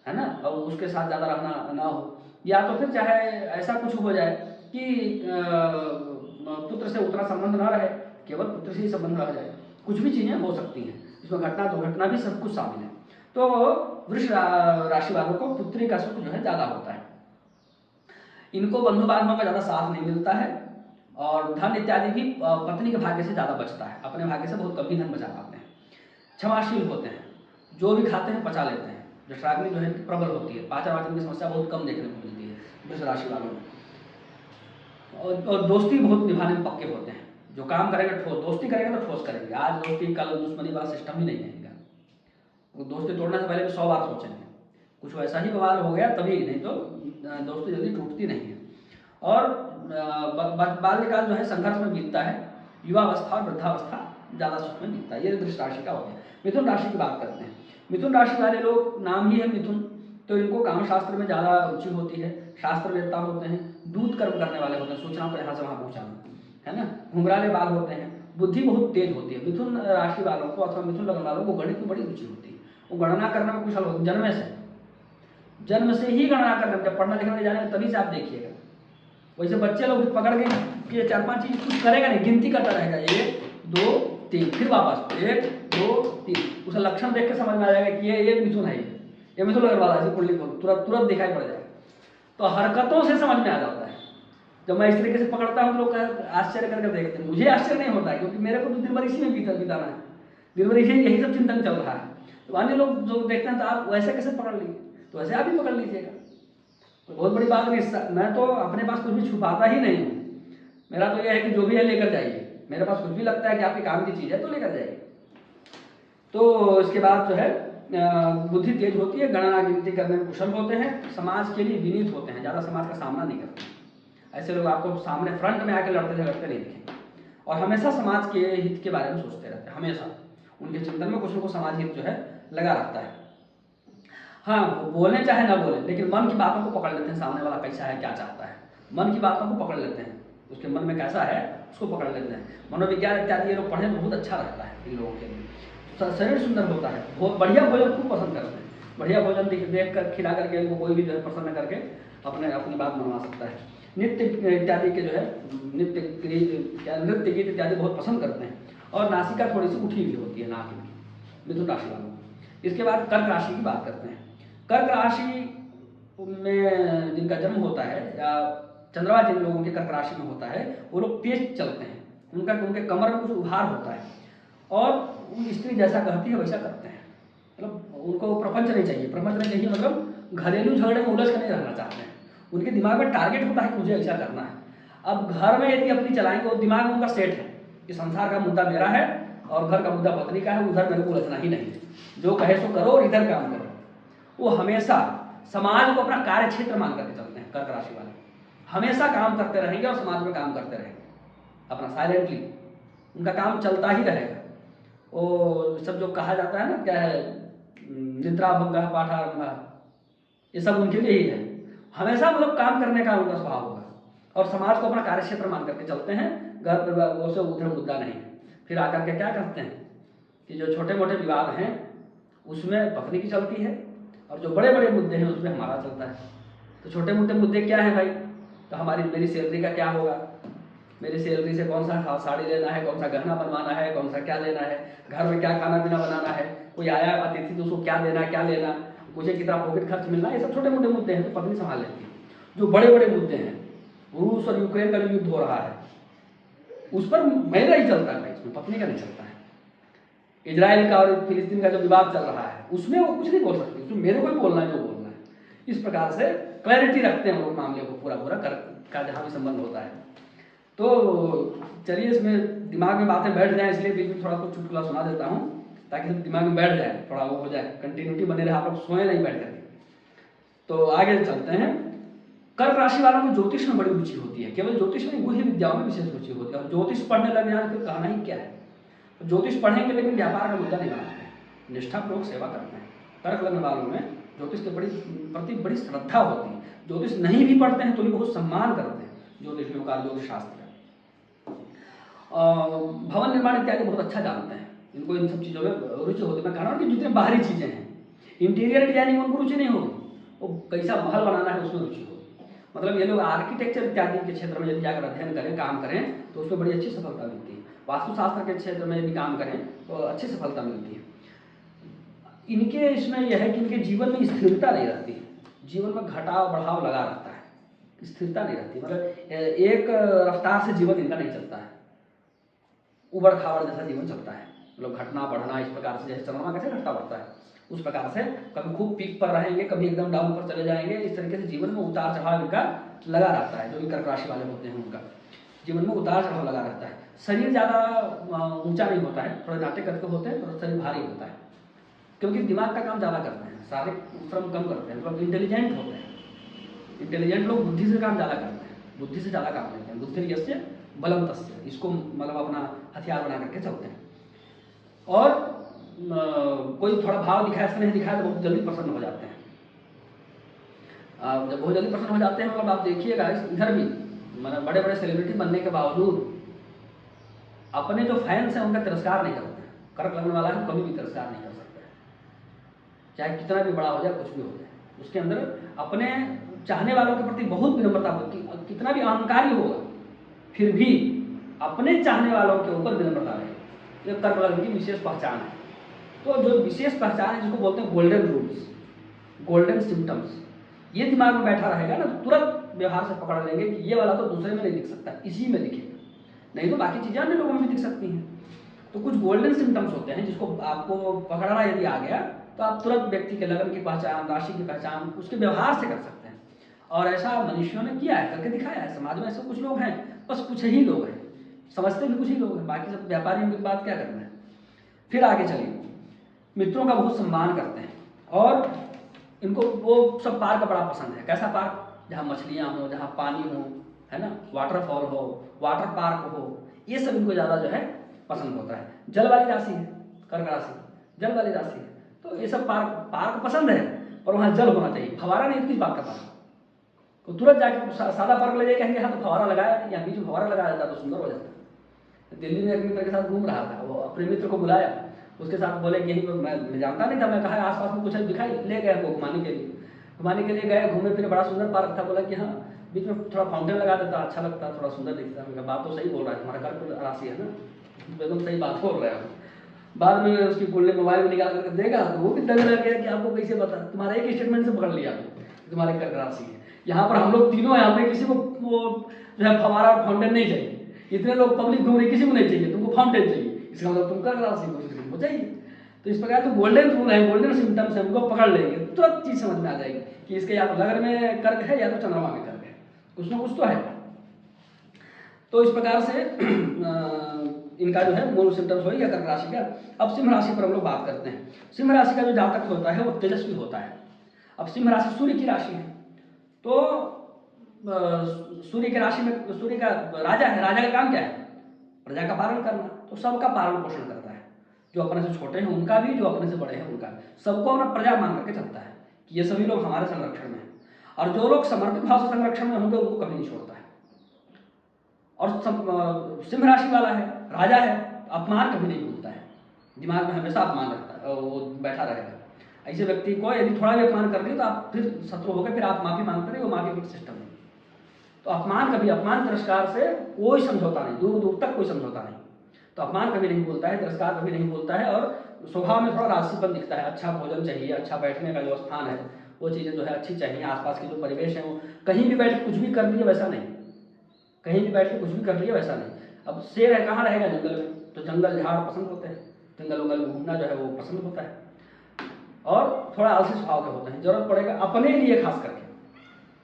है ना, और उसके साथ ज़्यादा रहना ना हो। या तो फिर चाहे ऐसा कुछ हो जाए कि पुत्र से उतना संबंध ना रहे, केवल पुत्र से ही संबंध रह जाए। कुछ भी चीज़ें हो सकती हैं, इसमें घटना दुर्घटना भी सब कुछ शामिल है। तो वृष राशि वालों को पुत्री का सुख जो है ज़्यादा होता है। इनको बंधु बांधवों का ज़्यादा साथ नहीं मिलता है और धन इत्यादि भी पत्नी के भाग्य से ज़्यादा बचता है, अपने भाग्य से बहुत कम ही धन बचा पाते हैं। क्षमाशील होते हैं, जो भी खाते हैं पचा लेते हैं। जठराग्नि जो है प्रबल होती है, पाचन वाचन की समस्या बहुत कम देखने को मिलती है वृष राशि वालों में। और दोस्ती बहुत निभाने में पक्के होते हैं, जो काम करेंगे ठोस, दोस्ती करेंगे तो ठोस करेंगे। आज दोस्ती कल दुश्मनी वाला सिस्टम ही नहीं है इनका। वो दोस्ती तोड़ने से पहले भी 100 बार सोचेंगे, कुछ वैसा ही बवाल हो गया तभी, नहीं तो दोस्ती जल्दी टूटती नहीं है। और बाल्यकाल जो है संघर्ष में बीतता है, युवावस्था और वृद्धावस्था ज़्यादा सुख में बीतता है। ये वृष राशि का हो गया। मिथुन राशि की बात करते हैं। मिथुन राशि वाले लोग, नाम ही है मिथुन, तो इनको काम शास्त्र में ज़्यादा रुचि होती है, शास्त्र वेत्ता होते हैं, दूत कर्म करने वाले होते हैं, सूचना को यहाँ से वहाँ पहुँचाना, है ना, घुंघराले बाल होते हैं, बुद्धि बहुत तेज होती है। मिथुन राशि वालों को अथवा मिथुन लग्न वालों को गणित में बड़ी रुचि होती है, वो गणना करने में कुशल होते हैं, जन्म से ही गणना करने में। जब पढ़ना लिखने में जाने तभी से आप देखिएगा, वैसे बच्चे लोग पकड़ के 4-5 चीज कुछ करेगा नहीं, गिनती करता रहेगा, 1 2 3, फिर वापस 1 2 3, उसे लक्षण देख के समझ में आ जाएगा कि ये मिथुन है, ये मिथुन लगने वाला है, कुंडली को तुरंत दिखाई पड़ जाएगा। तो हरकतों से समझ में आ जाता है। जब मैं इस तरीके से पकड़ता हूँ तो लोग आश्चर्य करके देखते हैं, मुझे आश्चर्य नहीं होता है, क्योंकि मेरे को तो दिन भर इसी में बिताना है, दिन भर यही सब चिंतन चल रहा है। तो अन्य लोग जो देखते हैं तो आप वैसे कैसे पकड़ लिए, तो वैसे आप भी पकड़ लीजिएगा, तो बहुत बड़ी बात नहीं। मैं तो अपने पास कुछ भी छुपाता ही नहीं हूँ, मेरा तो यह है कि जो भी है लेकर जाइए, मेरे पास कुछ भी लगता है कि आपके काम की चीज़ है तो लेकर जाइए। तो इसके बाद जो है बुद्धि तेज होती है, गणना गिनती करने में कुशल होते हैं, समाज के लिए विनीत होते हैं, ज़्यादा समाज का सामना नहीं करते। ऐसे लोग आपको सामने फ्रंट में आकर लड़ते झगड़ते नहीं दिखेंगे, और हमेशा समाज के हित के बारे में सोचते रहते हैं, हमेशा उनके चिंतन में कुछ न कुछ समाज हित जो है लगा रहता है। हाँ, वो बोले चाहे ना बोले, लेकिन मन की बातों को पकड़ लेते हैं, सामने वाला कैसा है, क्या चाहता है, मन की बातों को पकड़ लेते हैं, उसके मन में कैसा है उसको पकड़ लेते हैं। मनोविज्ञान इत्यादि ये लोग पढ़ने में बहुत अच्छा रहता है इन लोगों के लिए। शरीर सुंदर होता है, बहुत बढ़िया भोजन खूब पसंद करते हैं, बढ़िया भोजन देख कर खिला करके इनको कोई भी जो है प्रसन्न करके अपनी बात मनवा सकता है। नृत्य इत्यादि के जो है नृत्य गीत इत्यादि बहुत पसंद करते हैं, और नासिका थोड़ी सी उठी हुई होती है नाक की, मिथुन राशि वालों। इसके बाद कर्क राशि की बात करते हैं। कर्क राशि में जिनका जन्म होता है या चंद्रमा जिन लोगों के कर्क राशि में होता है वो लोग तेज चलते हैं, उनके कमर में कुछ उभार होता है और स्त्री जैसा कहती है वैसा करते हैं। मतलब उनको प्रपंच नहीं चाहिए, प्रपंच नहीं चाहिए मतलब घरेलू झगड़े में उलझ कर नहीं रहना चाहते हैं। उनके दिमाग में टारगेट होता है कि मुझे ऐसा करना है। अब घर में यदि अपनी चलाएंगे, वो दिमाग में उनका सेट है कि संसार का मुद्दा मेरा है और घर का मुद्दा पत्नी का है, उधर मेरे को उलझना ही नहीं, जो कहे सो करो और इधर काम करो। वो हमेशा समाज को अपना कार्य क्षेत्र मान करके चलते हैं। कर्क राशि वाले हमेशा काम करते रहेंगे और समाज में काम करते रहेंगे अपना साइलेंटली, उनका काम चलता ही रहेगा। वो सब जो कहा जाता है ना, क्या है, निद्रा भंगा पाठारंभा, ये सब उनके लिए ही है। हमेशा मतलब काम करने का उनका स्वभाव होगा और समाज को अपना कार्य क्षेत्र मान करके चलते हैं। घर परिवार वो से उधर मुद्दा नहीं है। फिर आकर के क्या करते हैं कि जो छोटे मोटे विवाद हैं उसमें पत्नी की चलती है और जो बड़े बड़े मुद्दे हैं उसमें हमारा चलता है। तो छोटे मोटे मुद्दे क्या है भाई, तो मेरी सैलरी का क्या होगा, मेरी सैलरी से कौन सा साड़ी लेना है, कौन सा गहना बनवाना है, कौन सा क्या लेना है, घर में क्या खाना पीना बनाना है, कोई आया अतिथि तो उसको क्या देना क्या लेना, मुझे कितना पॉकेट खर्च मिलना, ये सब छोटे मोटे मुद्दे हैं तो पत्नी संभाल लेती है। जो बड़े बड़े मुद्दे हैं, रूस और यूक्रेन का जो युद्ध हो रहा है उस पर मेरा ही चलता है भाई, इसमें पत्नी का नहीं चलता है। इजराइल का और फिलिस्तीन का जो विवाद चल रहा है उसमें वो कुछ नहीं बोल सकती, उसमें मेरे को ही बोलना है जो बोलना है। इस प्रकार से क्लैरिटी रखते हैं लोग मामले को पूरा का जहाँ भी संबंध होता है। तो चलिए इसमें दिमाग में बातें बैठ जाएं, इसलिए बीच में थोड़ा कुछ चुटकुला सुना देता हूँ ताकि दिमाग में बैठ जाए, थोड़ा वो हो जाए, कंटिन्यूटी बने रहे, आप लोग सोए नहीं बैठ करके। तो आगे चलते हैं। कर्क राशि वालों को ज्योतिष में बड़ी रुचि होती है, केवल ज्योतिष में गुह्य विद्याओं में विशेष रुचि होती है। और ज्योतिष पढ़ने लग जाए फिर कहना ही क्या है। तो ज्योतिष पढ़ेंगे लेकिन व्यापार का मुद्दा नहीं बनाते हैं, निष्ठापूर्वक सेवा करते हैं। कर्क लग्न वालों में ज्योतिष के प्रति बड़ी श्रद्धा होती है। ज्योतिष नहीं भी पढ़ते हैं तो भी बहुत सम्मान करते हैं ज्योतिषियों का, ज्योतिष शास्त्र का। भवन निर्माण इत्यादि बहुत अच्छा जानते हैं, इनको इन सब चीज़ों में रुचि होती है। मैं कह रहा हूँ कि जितने बाहरी चीज़ें हैं, इंटीरियर डिजाइनिंग उनको रुचि नहीं होगी, वो कैसा महल बनाना है उसमें रुचि होगी। मतलब ये लोग आर्किटेक्चर इत्यादि के क्षेत्र में यदि जाकर अध्ययन करें, काम करें तो उसमें बड़ी अच्छी सफलता मिलती है। वास्तुशास्त्र के क्षेत्र में यदि काम करें तो अच्छी सफलता मिलती है। इनके इसमें यह है कि इनके जीवन में स्थिरता नहीं रहती है, जीवन में घटाव बढ़ाव लगा रहता है, स्थिरता नहीं रहती। मतलब एक रफ्तार से जीवन इनका नहीं चलता है, उबड़ खाबड़ जैसा जीवन चलता है। मतलब घटना बढ़ना इस प्रकार से, जैसे चंद्रमा कैसे घटता बढ़ता है उस प्रकार से, कभी खूब पीक पर रहेंगे, कभी एकदम डाउन पर चले जाएंगे। इस तरीके से जीवन में उतार चढ़ाव इनका लगा रहता है। जो भी कर्क राशि वाले होते हैं उनका जीवन में उतार चढ़ाव लगा रहता है। शरीर ज़्यादा ऊंचा नहीं होता है, थोड़े नाटे करके होते हैं, थोड़ा शरीर भारी होता है क्योंकि दिमाग का काम ज़्यादा करते हैं, शारीरिक श्रम कम करते हैं। मतलब इंटेलिजेंट होते हैं। इंटेलिजेंट लोग बुद्धि से काम ज़्यादा करते हैं, बुद्धि से ज़्यादा काम लेते हैं। बुद्धि यस्य बलम तस्य, इसको मतलब अपना हथियार बना करके चलते हैं। और कोई थोड़ा भाव दिखाया, स्नेह दिखाया तो बहुत जल्दी प्रसन्न हो जाते हैं। जब बहुत जल्दी प्रसन्न हो जाते हैं, मतलब आप देखिएगा इधर भी, मतलब बड़े बड़े सेलिब्रिटी बनने के बावजूद अपने जो फैंस हैं उनका तिरस्कार नहीं करते हैं। कर्क लग्न वाला है कभी भी तिरस्कार नहीं कर सकता है, चाहे कितना भी बड़ा हो जाए, कुछ भी हो जाए। उसके अंदर अपने चाहने वालों के प्रति बहुत विनम्रता होती है। कितना भी अहंकारी होगा फिर भी अपने चाहने वालों के ऊपर विनम्रता रहे, ये कर्क लग्न की विशेष पहचान है। तो जो विशेष पहचान है जिसको बोलते हैं गोल्डन रूल्स, गोल्डन सिम्टम्स, ये दिमाग में बैठा रहेगा ना तो तुरंत व्यवहार से पकड़ लेंगे कि ये वाला तो दूसरे में नहीं दिख सकता, इसी में दिखेगा, नहीं तो बाकी चीज़ें अन्य लोगों में भी दिख सकती हैं। तो कुछ गोल्डन सिम्टम्स होते हैं जिसको आपको पकड़ना यदि आ गया तो आप तुरंत व्यक्ति के लगन की पहचान, राशि की पहचान उसके व्यवहार से कर सकते हैं। और ऐसा मनुष्यों ने किया है, करके दिखाया है। समाज में ऐसे कुछ लोग हैं, बस कुछ ही लोग हैं, समझते भी कुछ ही लोग हैं, बाकी सब व्यापारियों की बात क्या करना है। फिर आगे चलिए, मित्रों का बहुत सम्मान करते हैं और इनको वो सब पार्क बड़ा पसंद है। कैसा पार्क? जहाँ मछलियाँ हो, जहाँ पानी हो, है ना, वाटरफॉल हो, वाटर पार्क हो, ये सब इनको ज़्यादा जो है पसंद होता है। जल वाली राशि है कर्क राशि, जल वाली राशि है, तो ये सब पार्क पसंद है और वहाँ जल होना चाहिए। फवारा नहीं तो किस बात का पार्क? तो तुरंत जाके सादा पार्क ले जाए, कहेंगे हाँ तो फवारा लगाया, या बीच में फवारा लगाया जाता तो सुंदर हो जाता। दिल्ली में एक मित्र के साथ घूम रहा था, वो अपने मित्र को बुलाया, उसके साथ बोले कि यही पर मैं जानता नहीं था, मैं कहा आसपास में कुछ दिखाई, ले गए को घुमाने के लिए गए, घूमे फिरे, बड़ा सुंदर पार्क था। बोला कि हाँ बीच में थोड़ा फाउंटेन लगा देता, अच्छा लगता, थोड़ा सुंदर दिखता। मैं बात तो सही बोल रहा है, तुम्हारा कर्क राशि है ना, एकदम सही बात बोल रहे हो। बाद में उसकी कुंडली मोबाइल में निकाल करके देखा तो वो भी दंग लग गया कि आपको कैसे पता, तुम्हारा एक स्टेटमेंट से पकड़ लिया। तुम्हारी कर्क राशि है। यहाँ पर हम लोग तीनों हैं, हमें किसी को वो जो है फवारा और फाउंटेन नहीं चाहिए। इतने लोग पब्लिक घूम रही, किसी को नहीं चाहिए, तुमको फाउंटेन चाहिए, इसका मतलब तुम कर्क राशि को तुमको चाहिए। तो इस प्रकार तो गोल्डन रूल है, गोल्डन सिम्टम्स है, हमको पकड़ लेंगे तुरंत चीज समझ में आ जाएगी कि इसके या तो लग्न में कर्क है या तो चंद्रमा में कर्क है, कुछ ना कुछ तो है। तो इस प्रकार से इनका जो है मूल सिम्टम्स हो गया कर्क राशि का। अब सिंह राशि पर हम लोग बात करते हैं। सिंह राशि का जो जातक होता है वो तेजस्वी होता है। अब सिंह राशि सूर्य की राशि है, तो सूर्य की राशि में सूर्य का राजा है, राजा का काम क्या है? प्रजा का पालन करना, तो सबका पालन पोषण करता है, जो अपने से छोटे हैं उनका भी, जो अपने से बड़े हैं उनका भी, सबको अपना प्रजा मान करके चलता है कि ये सभी लोग हमारे संरक्षण में हैं। और जो लोग समर्पित भाव से संरक्षण में होंगे उनको कभी नहीं छोड़ता है। और सिंह राशि वाला है, राजा है, अपमान कभी नहीं भूलता है, दिमाग में हमेशा अपमान रखता है, वो बैठा रहेगा। ऐसे व्यक्ति को यदि थोड़ा भी अपमान कर दिया तो आप फिर शत्रु हो गए, फिर आप माफी मांगते रहे, वो माफी का सिस्टम नहीं। तो अपमान कभी, अपमान तिरस्कार से कोई समझौता नहीं, दूर दूर तक कोई समझौता नहीं। तो अपमान कभी नहीं बोलता है, तिरस्कार कभी नहीं बोलता है, और स्वभाव में थोड़ा राजसीपन दिखता है। अच्छा भोजन चाहिए, अच्छा बैठने का जो स्थान है वो चीज़ें जो है अच्छी चाहिए, आसपास की जो परिवेश है वो, कहीं भी बैठ कुछ भी कर लिए वैसा नहीं, कहीं भी बैठ के कुछ भी कर लिए वैसा नहीं। अब शेर है, कहाँ रहेगा? जंगल में, तो जंगल झाड़ पसंद होते हैं, जंगल वंगल में घूमना जो है वो पसंद होता है। और थोड़ा आलसी स्वभाव के होते हैं, जरूरत पड़ेगा अपने लिए खास करके।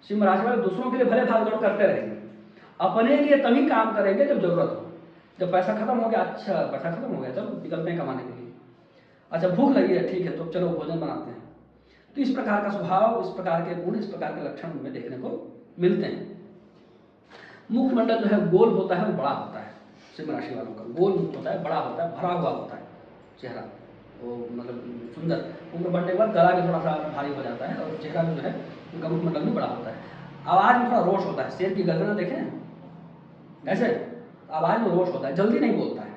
सिंह राशि वाले दूसरों के लिए भले भाग दौड़ करते रहेंगे, अपने लिए तभी काम करेंगे जब जरूरत हो। जब पैसा खत्म हो गया, अच्छा पैसा खत्म हो गया, चलो निकलते हैं कमाने के लिए। अच्छा भूख लगी है, ठीक है तो चलो भोजन बनाते हैं। तो इस प्रकार का स्वभाव, इस प्रकार के गुण, इस प्रकार के लक्षण में देखने को मिलते हैं। मुखमंडल जो है गोल होता है और बड़ा होता है। सिंह राशि वालों का गोल मुख होता है, बड़ा होता है, भरा हुआ होता है चेहरा, वो मतलब सुंदर। उम्र बढ़ने के बाद गला भी थोड़ा सा भारी हो जाता है, और चेहरा भी जो है उनका मुखमंडल भी बड़ा होता है। आवाज में थोड़ा रोष होता है, शेर की गर्दन देखें ऐसे, आवाज में रोष होता है, जल्दी नहीं बोलता है,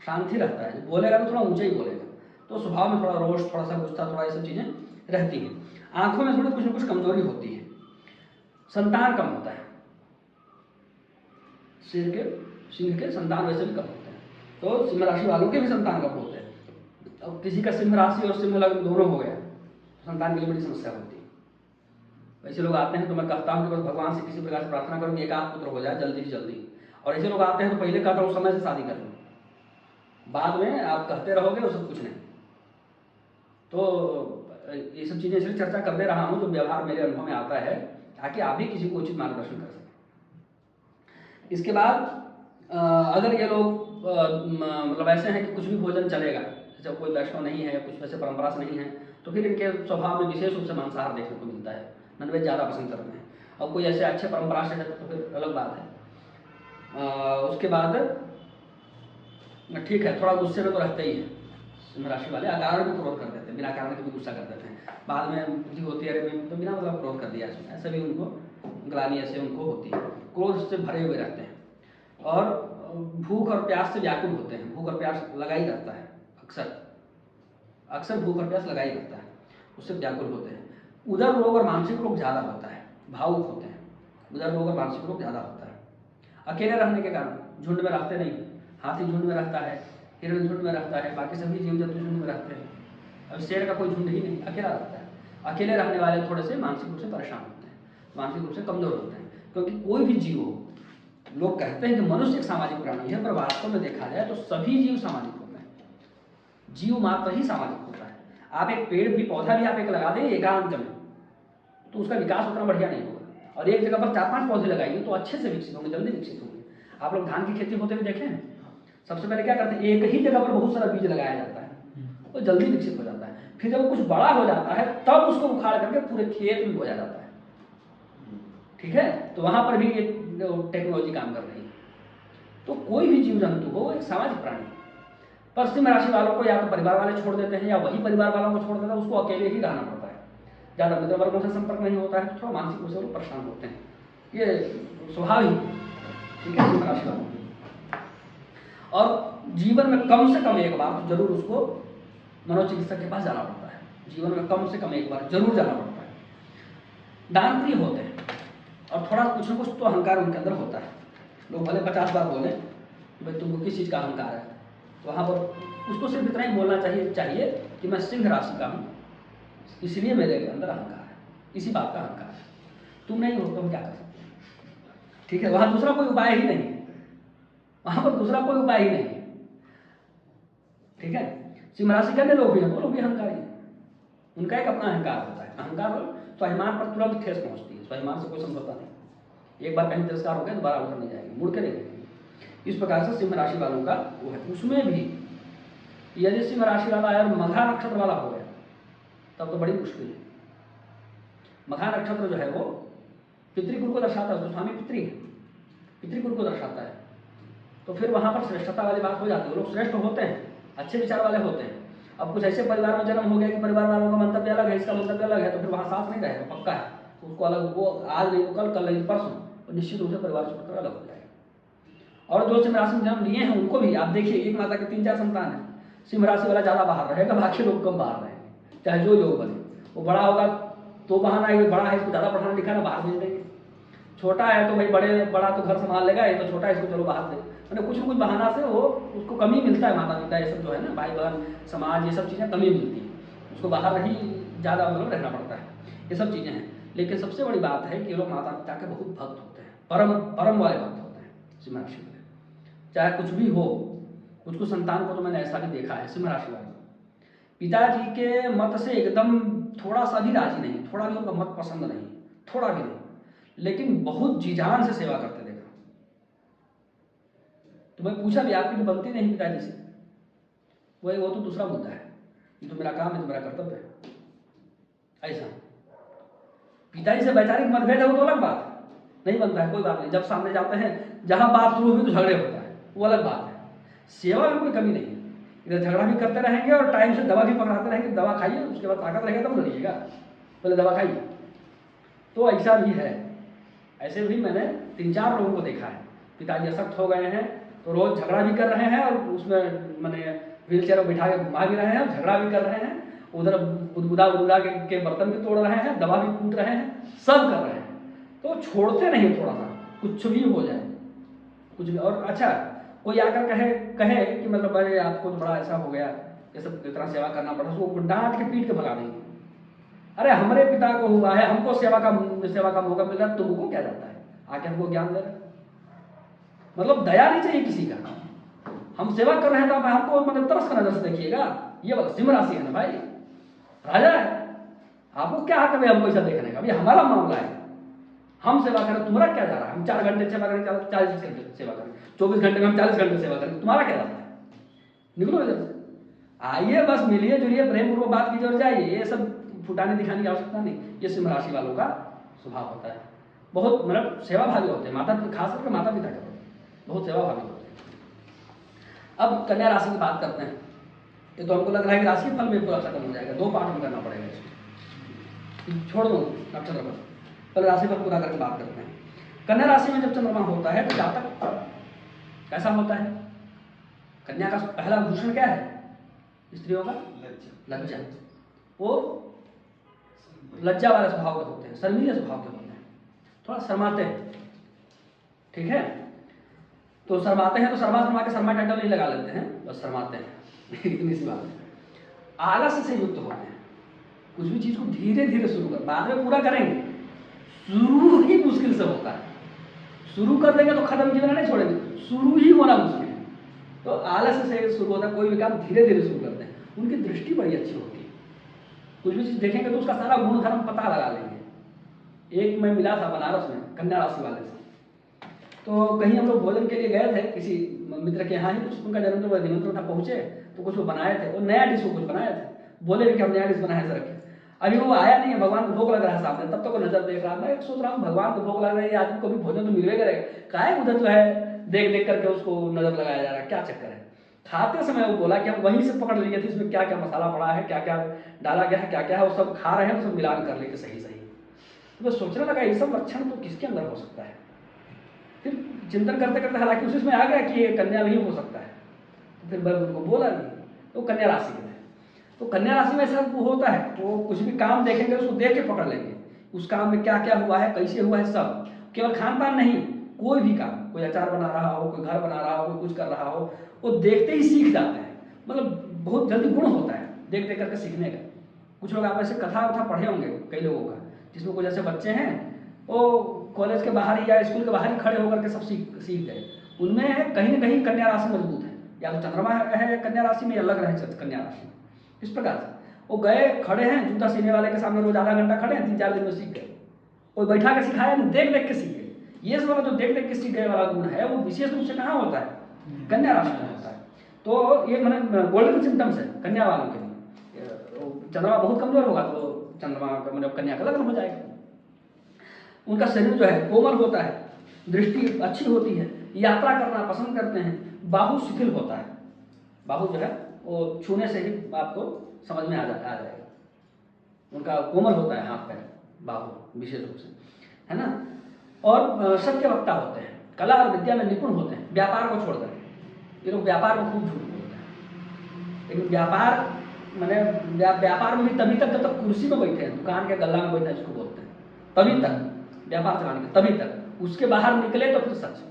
शांति रहता है, बोलेगा तो थोड़ा ऊंचे ही बोलेगा। तो स्वभाव में थोड़ा रोष, थोड़ा सा गुस्सा, थोड़ा ये सब चीजें रहती हैं। आंखों में थोड़ी कुछ न कुछ कमजोरी होती है। संतान कम होता है, सिंह के संतान वैसे भी कम होते हैं, तो सिंह राशि वालों के भी संतान कम होते हैं। अब किसी का सिंह राशि और सिंह लग्न दोनों हो गया तो संतान के लिए बड़ी समस्या होती है। ऐसे लोग आते हैं तो मैं कहता हूँ कि बस भगवान से किसी प्रकार से प्रार्थना करूँ कि एक आध पुत्र हो जाए जल्दी से जल्दी। और ऐसे लोग आते हैं तो पहले कहता हूँ समय से शादी कर लो, बाद में आप कहते रहोगे वो सब कुछ नहीं। तो ये सब चीज़ें इसलिए चर्चा कर दे रहा हूँ जो व्यवहार मेरे अनुभव में आता है, ताकि आप भी किसी को उचित मार्गदर्शन कर सकें। इसके बाद अगर ये लोग मतलब ऐसे हैं कि कुछ भी भोजन चलेगा, जैसे कोई वैष्णव नहीं है, कुछ वैसे परंपरा से नहीं है, तो फिर इनके स्वभाव में विशेष रूप से मांसाहार देखने को मिलता है, नॉनवेज ज़्यादा पसंद करते हैं। और कोई ऐसे अच्छे परंपरा से है तो फिर अलग बात है। उसके बाद ठीक है, थोड़ा गुस्से में तो रहते ही है सिंह राशि वाले, अकारण भी क्रोध कर देते हैं, बिना कारण के भी गुस्सा कर देते हैं। बाद में बुद्धि होती है, अरे तो बिना मतलब क्रोध कर दिया, ऐसे भी उनको ग्लानि ऐसे उनको होती है, क्रोध से भरे हुए रहते हैं। और भूख और प्यास से व्याकुल होते हैं, भूख और प्यास लगा ही रहता है, अक्सर भूख और प्यास लगा ही रहता है, उससे व्याकुल होते हैं। उदर रोग और मानसिक रोग ज़्यादा होता है, भावुक होते हैं, उदर रोग और मानसिक रोग ज़्यादा होता है। अकेले रहने के कारण, झुंड में रहते नहीं, हाथी झुंड में रहता है, हिरण झुंड में रहता है, बाकी सभी जीव जंतु झुंड में रहते हैं। अब शेर का कोई झुंड ही नहीं, अकेला रहता है। अकेले रहने वाले थोड़े से मानसिक रूप से परेशान होते हैं, मानसिक रूप से कमजोर होते हैं, क्योंकि कोई भी जीव हो, लोग कहते हैं कि मनुष्य एक सामाजिक प्राणी है, पर वास्तव में देखा जाए तो सभी जीव सामाजिक होते हैं। जीव मात्र ही सामाजिक होता है। आप एक पेड़ भी, पौधा भी आप एक लगा दें एकांत में, तो उसका विकास उतना बढ़िया नहीं होगा। और एक जगह पर 4-5 पौधे लगाइए तो अच्छे से विकसित होंगे, जल्दी विकसित होंगे। आप लोग धान की खेती होते हुए देखें, सबसे पहले क्या करते हैं, एक ही जगह पर बहुत सारा बीज लगाया जाता है, वो जल्दी विकसित हो जाता है। फिर जब कुछ बड़ा हो जाता है तब उसको उखाड़ करके पूरे खेत में बोया जाता है, ठीक है। तो वहां पर भी एक टेक्नोलॉजी काम कर रही है। तो कोई भी जीव जंतु हो एक सामाजिक प्राणी, पर सिंह राशि वालों को या तो परिवार वाले छोड़ देते हैं या वही परिवार वालों को छोड़ देता है, उसको अकेले ही रहना पड़ता है। ज़्यादा मित्र वर्गों से संपर्क नहीं होता है, तो थोड़ा मानसिक रूप से वो परेशान होते हैं, ये स्वभाव ही, ठीक है, सिंह राशि वालों। और जीवन में कम से कम एक बार तो जरूर उसको मनोचिकित्सक के पास जाना पड़ता है, जीवन में कम से कम एक बार जरूर जाना पड़ता है। दान प्रिय होते हैं और थोड़ा कुछ न कुछ तो अहंकार उनके अंदर होता है। लोग भले 50 बार बोले भाई तुमको किस चीज़ का अहंकार है, तो वहाँ पर उसको सिर्फ इतना ही बोलना चाहिए कि मैं सिंह राशि का हूँ, इसलिए मेरे अंदर अहंकार है। इसी बात का अहंकार है। तुम नहीं हो तो हम क्या कर सकते हैं? ठीक है, वहां दूसरा कोई उपाय ही नहीं है, वहां पर दूसरा कोई उपाय ही नहीं है। ठीक है, सिंह राशि के अन्य लोग भी हैं, वो लोग भी अहंकारी हैं, उनका एक अपना अहंकार होता है। अहंकार स्वाभिमान पर तुरंत ठेस पहुंचती है, स्वाभिमान से कोई समझौता नहीं। एक बार कहीं तिरस्कार हो गया दोबारा उधर नहीं जाएंगे, मुड़ के नहीं जाएंगे। इस प्रकार से सिंह राशि वालों का वो है। उसमें भी यदि सिंह राशि वाला और मघा नक्षत्र वाला हो गया तब तो बड़ी मुश्किल है। मघा नक्षत्र जो है वो पितृकुल को दर्शाता है, उसको स्वामी पितृ है, पितृकुल को दर्शाता है। तो फिर वहां पर श्रेष्ठता वाली बात हो जाती है, लोग श्रेष्ठ होते हैं, अच्छे विचार वाले होते हैं। अब कुछ ऐसे परिवार में जन्म हो गया कि परिवार वालों का मंतव्य अलग है, इसका मंतव्य अलग है, तो फिर वहां साथ नहीं रहेगा, पक्का है। तो उसको अलग, वो आज नहीं तो कल, कल नहीं परसों, तो निश्चित रूप से परिवार छोड़कर अलग हो जाएगा। और जो सिंह राशि में जन्म लिए हैं उनको भी आप देखिए, एक माता के 3-4 संतान है, सिंह राशि वाला ज्यादा बाहर रहेगा, बाकी लोग कम बाहर रहेंगे, चाहे जो योग बने। वो बड़ा होगा तो बहाना है, बड़ा है इसको ज्यादा पढ़ाना लिखाना, बाहर भेज देंगे। छोटा है तो भाई बड़ा तो घर संभाल लेगा, ये तो छोटा है इसको चलो बाहर दे, मैंने कुछ न कुछ बहाना से वो उसको कमी मिलता है, माता पिता ये सब जो है ना, भाई बहन समाज, ये सब चीज़ें कमी मिलती है, उसको बाहर ही ज़्यादा मतलब रहना पड़ता है, ये सब चीज़ें हैं। लेकिन सबसे बड़ी बात है कि ये लोग माता पिता के बहुत भक्त होते हैं, परम वाले भक्त होते हैं सिंह राशि वाले। चाहे कुछ भी हो, कुछ संतान को तो मैंने ऐसा भी देखा है सिंह राशि वाले पिताजी के मत से एकदम थोड़ा सा भी राजी नहीं, थोड़ा भी उनका मत पसंद नहीं, थोड़ा भी नहीं, लेकिन बहुत जी जान से सेवा करते देखा। तो मैं पूछा भी आपकी तो बनती नहीं पिताजी से, वो तो दूसरा मुद्दा है, ये तो मेरा काम है, तो मेरा कर्तव्य है। ऐसा पिताजी से वैचारिक मतभेद है वो तो अलग बात है, नहीं बनता है, कोई बात नहीं। जब सामने जाते हैं, जहां बात शुरू हुई तो झगड़े होता है, वो अलग बात है। सेवा में कोई कमी नहीं है, इधर झगड़ा भी करते रहेंगे और टाइम से दवा भी पकड़ाते रहेंगे, दवा खाइए, उसके बाद ताकत रहेगा तब लड़िएगा, पहले दवा खाइए। तो ऐसा भी है, ऐसे भी मैंने 3-4 लोगों को देखा है, पिताजी असक्त हो गए हैं तो रोज झगड़ा भी कर रहे हैं, और उसमें मैंने व्हील चेयर में बिठा के घुमा भी रहे हैं, झगड़ा भी कर रहे हैं, उधर बुदबुदा के बर्तन भी तोड़ रहे हैं, दवा भी कूट रहे हैं, सब कर रहे हैं। तो छोड़ते नहीं, थोड़ा सा कुछ भी हो जाए, कुछ भी। और अच्छा, कोई आकर कहे कि मतलब अरे आपको तो बड़ा ऐसा हो गया, ये सब इतना सेवा करना पड़ा, उसको डांट के पीट के भगा देंगे। अरे हमारे पिता को हुआ है, हमको सेवा का मौका मिल रहा है, तुमको क्या जाता है, आके हमको ज्ञान दे रहे। मतलब दया नहीं चाहिए किसी का, हम सेवा कर रहे हैं तो आप हमको मतलब तरस का नजर से देखिएगा। ये वाला सिंह राशि है ना भाई, राजा है, आपको क्या हक है हमको ऐसा देखने का? भैया हमारा मामला है, हम सेवा करें, तुम्हारा क्या जा रहा है? हम 4 घंटे सेवा करें, 40 घंटे सेवा करें, 24 घंटे में हम 40 घंटे सेवा करें, तुम्हारा क्या जाता है? निकलो इधर से, आइए बस मिलिए जुलिए, प्रेम पूर्वक बात कीजिए और जाइए। ये सब फुटाने दिखाने की आवश्यकता नहीं, ये सिंह राशि वालों का स्वभाव होता है। बहुत मतलब सेवा भावी होते हैं, खास करके माता पिता के बहुत सेवा भावी होते हैं। अब कन्या राशि की बात करते हैं। ये तो हमको लग रहा है कि राशि फल में पूरा खत्म हो जाएगा, 2 पार्ट में करना पड़ेगा इसको, छोड़ दो नक्षत्र पर, पहले राशि फल पूरा करके बात करते हैं। कन्या राशि में जब चंद्रमा होता है तो जातक कैसा होता है? कन्या का पहला भूषण क्या है स्त्रियों का? लज्जा। वो लज्जा वाले स्वभाव के होते हैं, शर्मीले स्वभाव के होते हैं, थोड़ा शर्माते हैं। ठीक है, तो शर्माते हैं तो शर्मा के शर्मा टाइटल नहीं लगा लेते हैं, बस शर्माते हैं इतनी सी बात है। आलस से युक्त होते हैं, कुछ भी चीज को धीरे धीरे शुरू कर, बाद में पूरा करेंगे, शुरू ही मुश्किल से होता है। शुरू कर देंगे तो खत्म किए बिना नहीं छोड़ेंगे, शुरू ही होना मुश्किल है। तो आलस से शुरू होता है, कोई भी काम धीरे धीरे शुरू करते हैं। उनकी दृष्टि बड़ी अच्छी होती है, कुछ भी चीज देखेंगे तो उसका सारा गुण धर्म पता लगा लेंगे। एक मैं मिला था बनारस में कन्या राशि वाले से, तो कहीं हम लोग भोजन के लिए गए थे किसी मित्र के यहाँ ही, कुछ उनका जन्मदिन निमंत्रण था, पहुंचे तो कुछ वो बनाए थे, वो नया डिश वो कुछ बनाए थे, बोले भी कि हम नया डिश बनाए थे रखे। अभी वो आया नहीं है, भगवान को भोग लग रहा है सामने, तब तक वो नजर देख रहा। मैं सोच रहा हूँ भगवान को भोग लग रहा है, आदमी को भी भोजन तो मिलवे करेगा, काहे उधर जो है देख देख करके उसको नजर लगाया जा रहा है, क्या चक्कर है? खाते समय वो बोला कि हम वहीं से पकड़ लिए थे, इसमें क्या क्या मसाला पड़ा है, क्या क्या डाला गया है, क्या क्या है, वो सब खा रहे हैं, सब मिलान कर लेके सही सही। तो मैं सोचने लगा ये सब लक्षण तो किसके अंदर हो सकता है? फिर चिंतन करते करते हालांकि उसी में आ गया कि ये कन्या नहीं हो सकता है, तो फिर मैं उनको बोला नहीं, तो कन्या राशि के थे। तो कन्या राशि में ऐसा होता है, वो कुछ भी काम देखेंगे उसको देख के पकड़ लेंगे, उस काम में क्या क्या हुआ है, कैसे हुआ है, सब। केवल खान पान नहीं, कोई भी काम, कोई अचार बना रहा हो, कोई घर बना रहा हो, कोई कुछ कर रहा हो, वो देखते ही सीख जाते हैं। मतलब बहुत जल्दी गुण होता है देख देख करके सीखने का। कुछ लोग आप ऐसे कथा वथा पढ़े होंगे कई लोगों का जिसमें कुछ ऐसे बच्चे हैं वो कॉलेज के बाहर ही या स्कूल के बाहर ही खड़े होकर के सब सीख गए। उनमें कहीं ना कहीं कन्या राशि मजबूत है, या तो चंद्रमा है कन्या राशि में या लग रहे हैं कन्या राशि। इस प्रकार से वो गए, खड़े हैं, जूता सीने वाले के सामने रोज आधा घंटा खड़े हैं, 3-4 दिन में सीख गए। कोई बैठा के सिखाया नहीं, देख देख के सीख गए। ये सब जो देख देख के सीख गए वाला गुण है वो विशेष रूप से कहाँ होता है? कन्या राशि में होता है। तो ये मैंने गोल्डन सिम्टम्स है कन्या वालों के लिए। चंद्रमा बहुत कमजोर होगा तो चंद्रमा का मतलब कन्या का लग्न हो जाएगा। उनका शरीर जो है कोमल होता है, दृष्टि अच्छी होती है, यात्रा करना पसंद करते हैं, बाहु शिथिल होता है। बाहु जो है वो छूने से ही आपको समझ में आ जाएगा। उनका कोमल होता है हाथ पैर, बाहु विशेष रूप से, है ना। और सत्य वक्ता होते हैं, कला और विद्या में निपुण होते हैं। व्यापार को छोड़कर ये लोग व्यापार में खूब झूठ बोलते हैं, लेकिन व्यापार मैंने व्यापार में भी तभी तक जब तक कुर्सी में बैठे हैं, दुकान के गल्ला में बैठे हैं इसको बोलते हैं, तभी तक व्यापार चलाने के, तभी तक। उसके बाहर निकले तो फिर सच,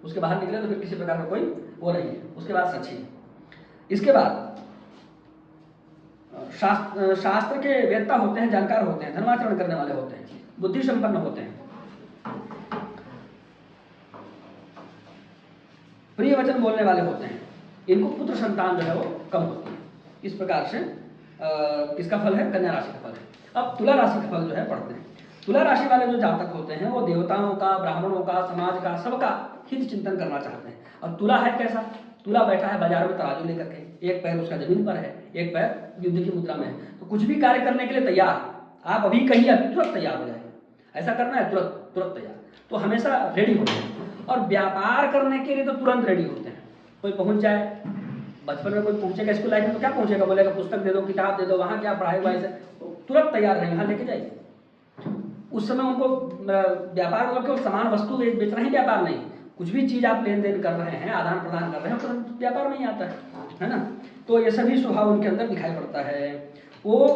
उसके बाहर निकले तो फिर किसी प्रकार का कोई वो नहीं है, उसके बाद सच ही। इसके बाद शास्त्र के वेत्ता होते हैं, जानकार होते हैं, धर्माचरण करने वाले होते हैं, बुद्धि संपन्न होते हैं, प्रिय वचन बोलने वाले होते हैं। इनको पुत्र संतान जो है वो कम होती है। इस प्रकार से किसका फल है? कन्या राशि का फल है। अब तुला राशि का फल जो है पढ़ते हैं। तुला राशि वाले जो जातक होते हैं वो देवताओं का, ब्राह्मणों का, समाज का, सबका हित चिंतन करना चाहते हैं। अब तुला है कैसा? तुला बैठा है बाजार में तराजू लेकर के, एक पैर उसका जमीन पर है, एक पैर युद्ध की मुद्रा में है, तो कुछ भी कार्य करने के लिए तैयार। आप अभी कहिए, अभी तुरंत तैयार हो जाएंगे। ऐसा करना है तुरंत तैयार, तो हमेशा रेडी होते हैं। और व्यापार करने के लिए तो तुरंत रेडी होते हैं। कोई पहुंच जाए, बचपन में कोई पहुंचेगा स्कूल लाइफ में तो क्या पहुंचेगा, बोलेगा पुस्तक दे दो, किताब दे दो, वहां क्या पढ़ाई हुआ है, तो तुरंत तैयार रहेंगे, यहाँ लेके जाइए। उस समय उनको व्यापार मतलब केवल सामान वस्तु बेच रहे हैं, व्यापार नहीं, कुछ भी चीज आप लेन देन कर रहे हैं, आदान प्रदान कर रहे हैं, तो व्यापार में ही आता है ना। तो ये सभी स्वभाव उनके अंदर दिखाई पड़ता है। वो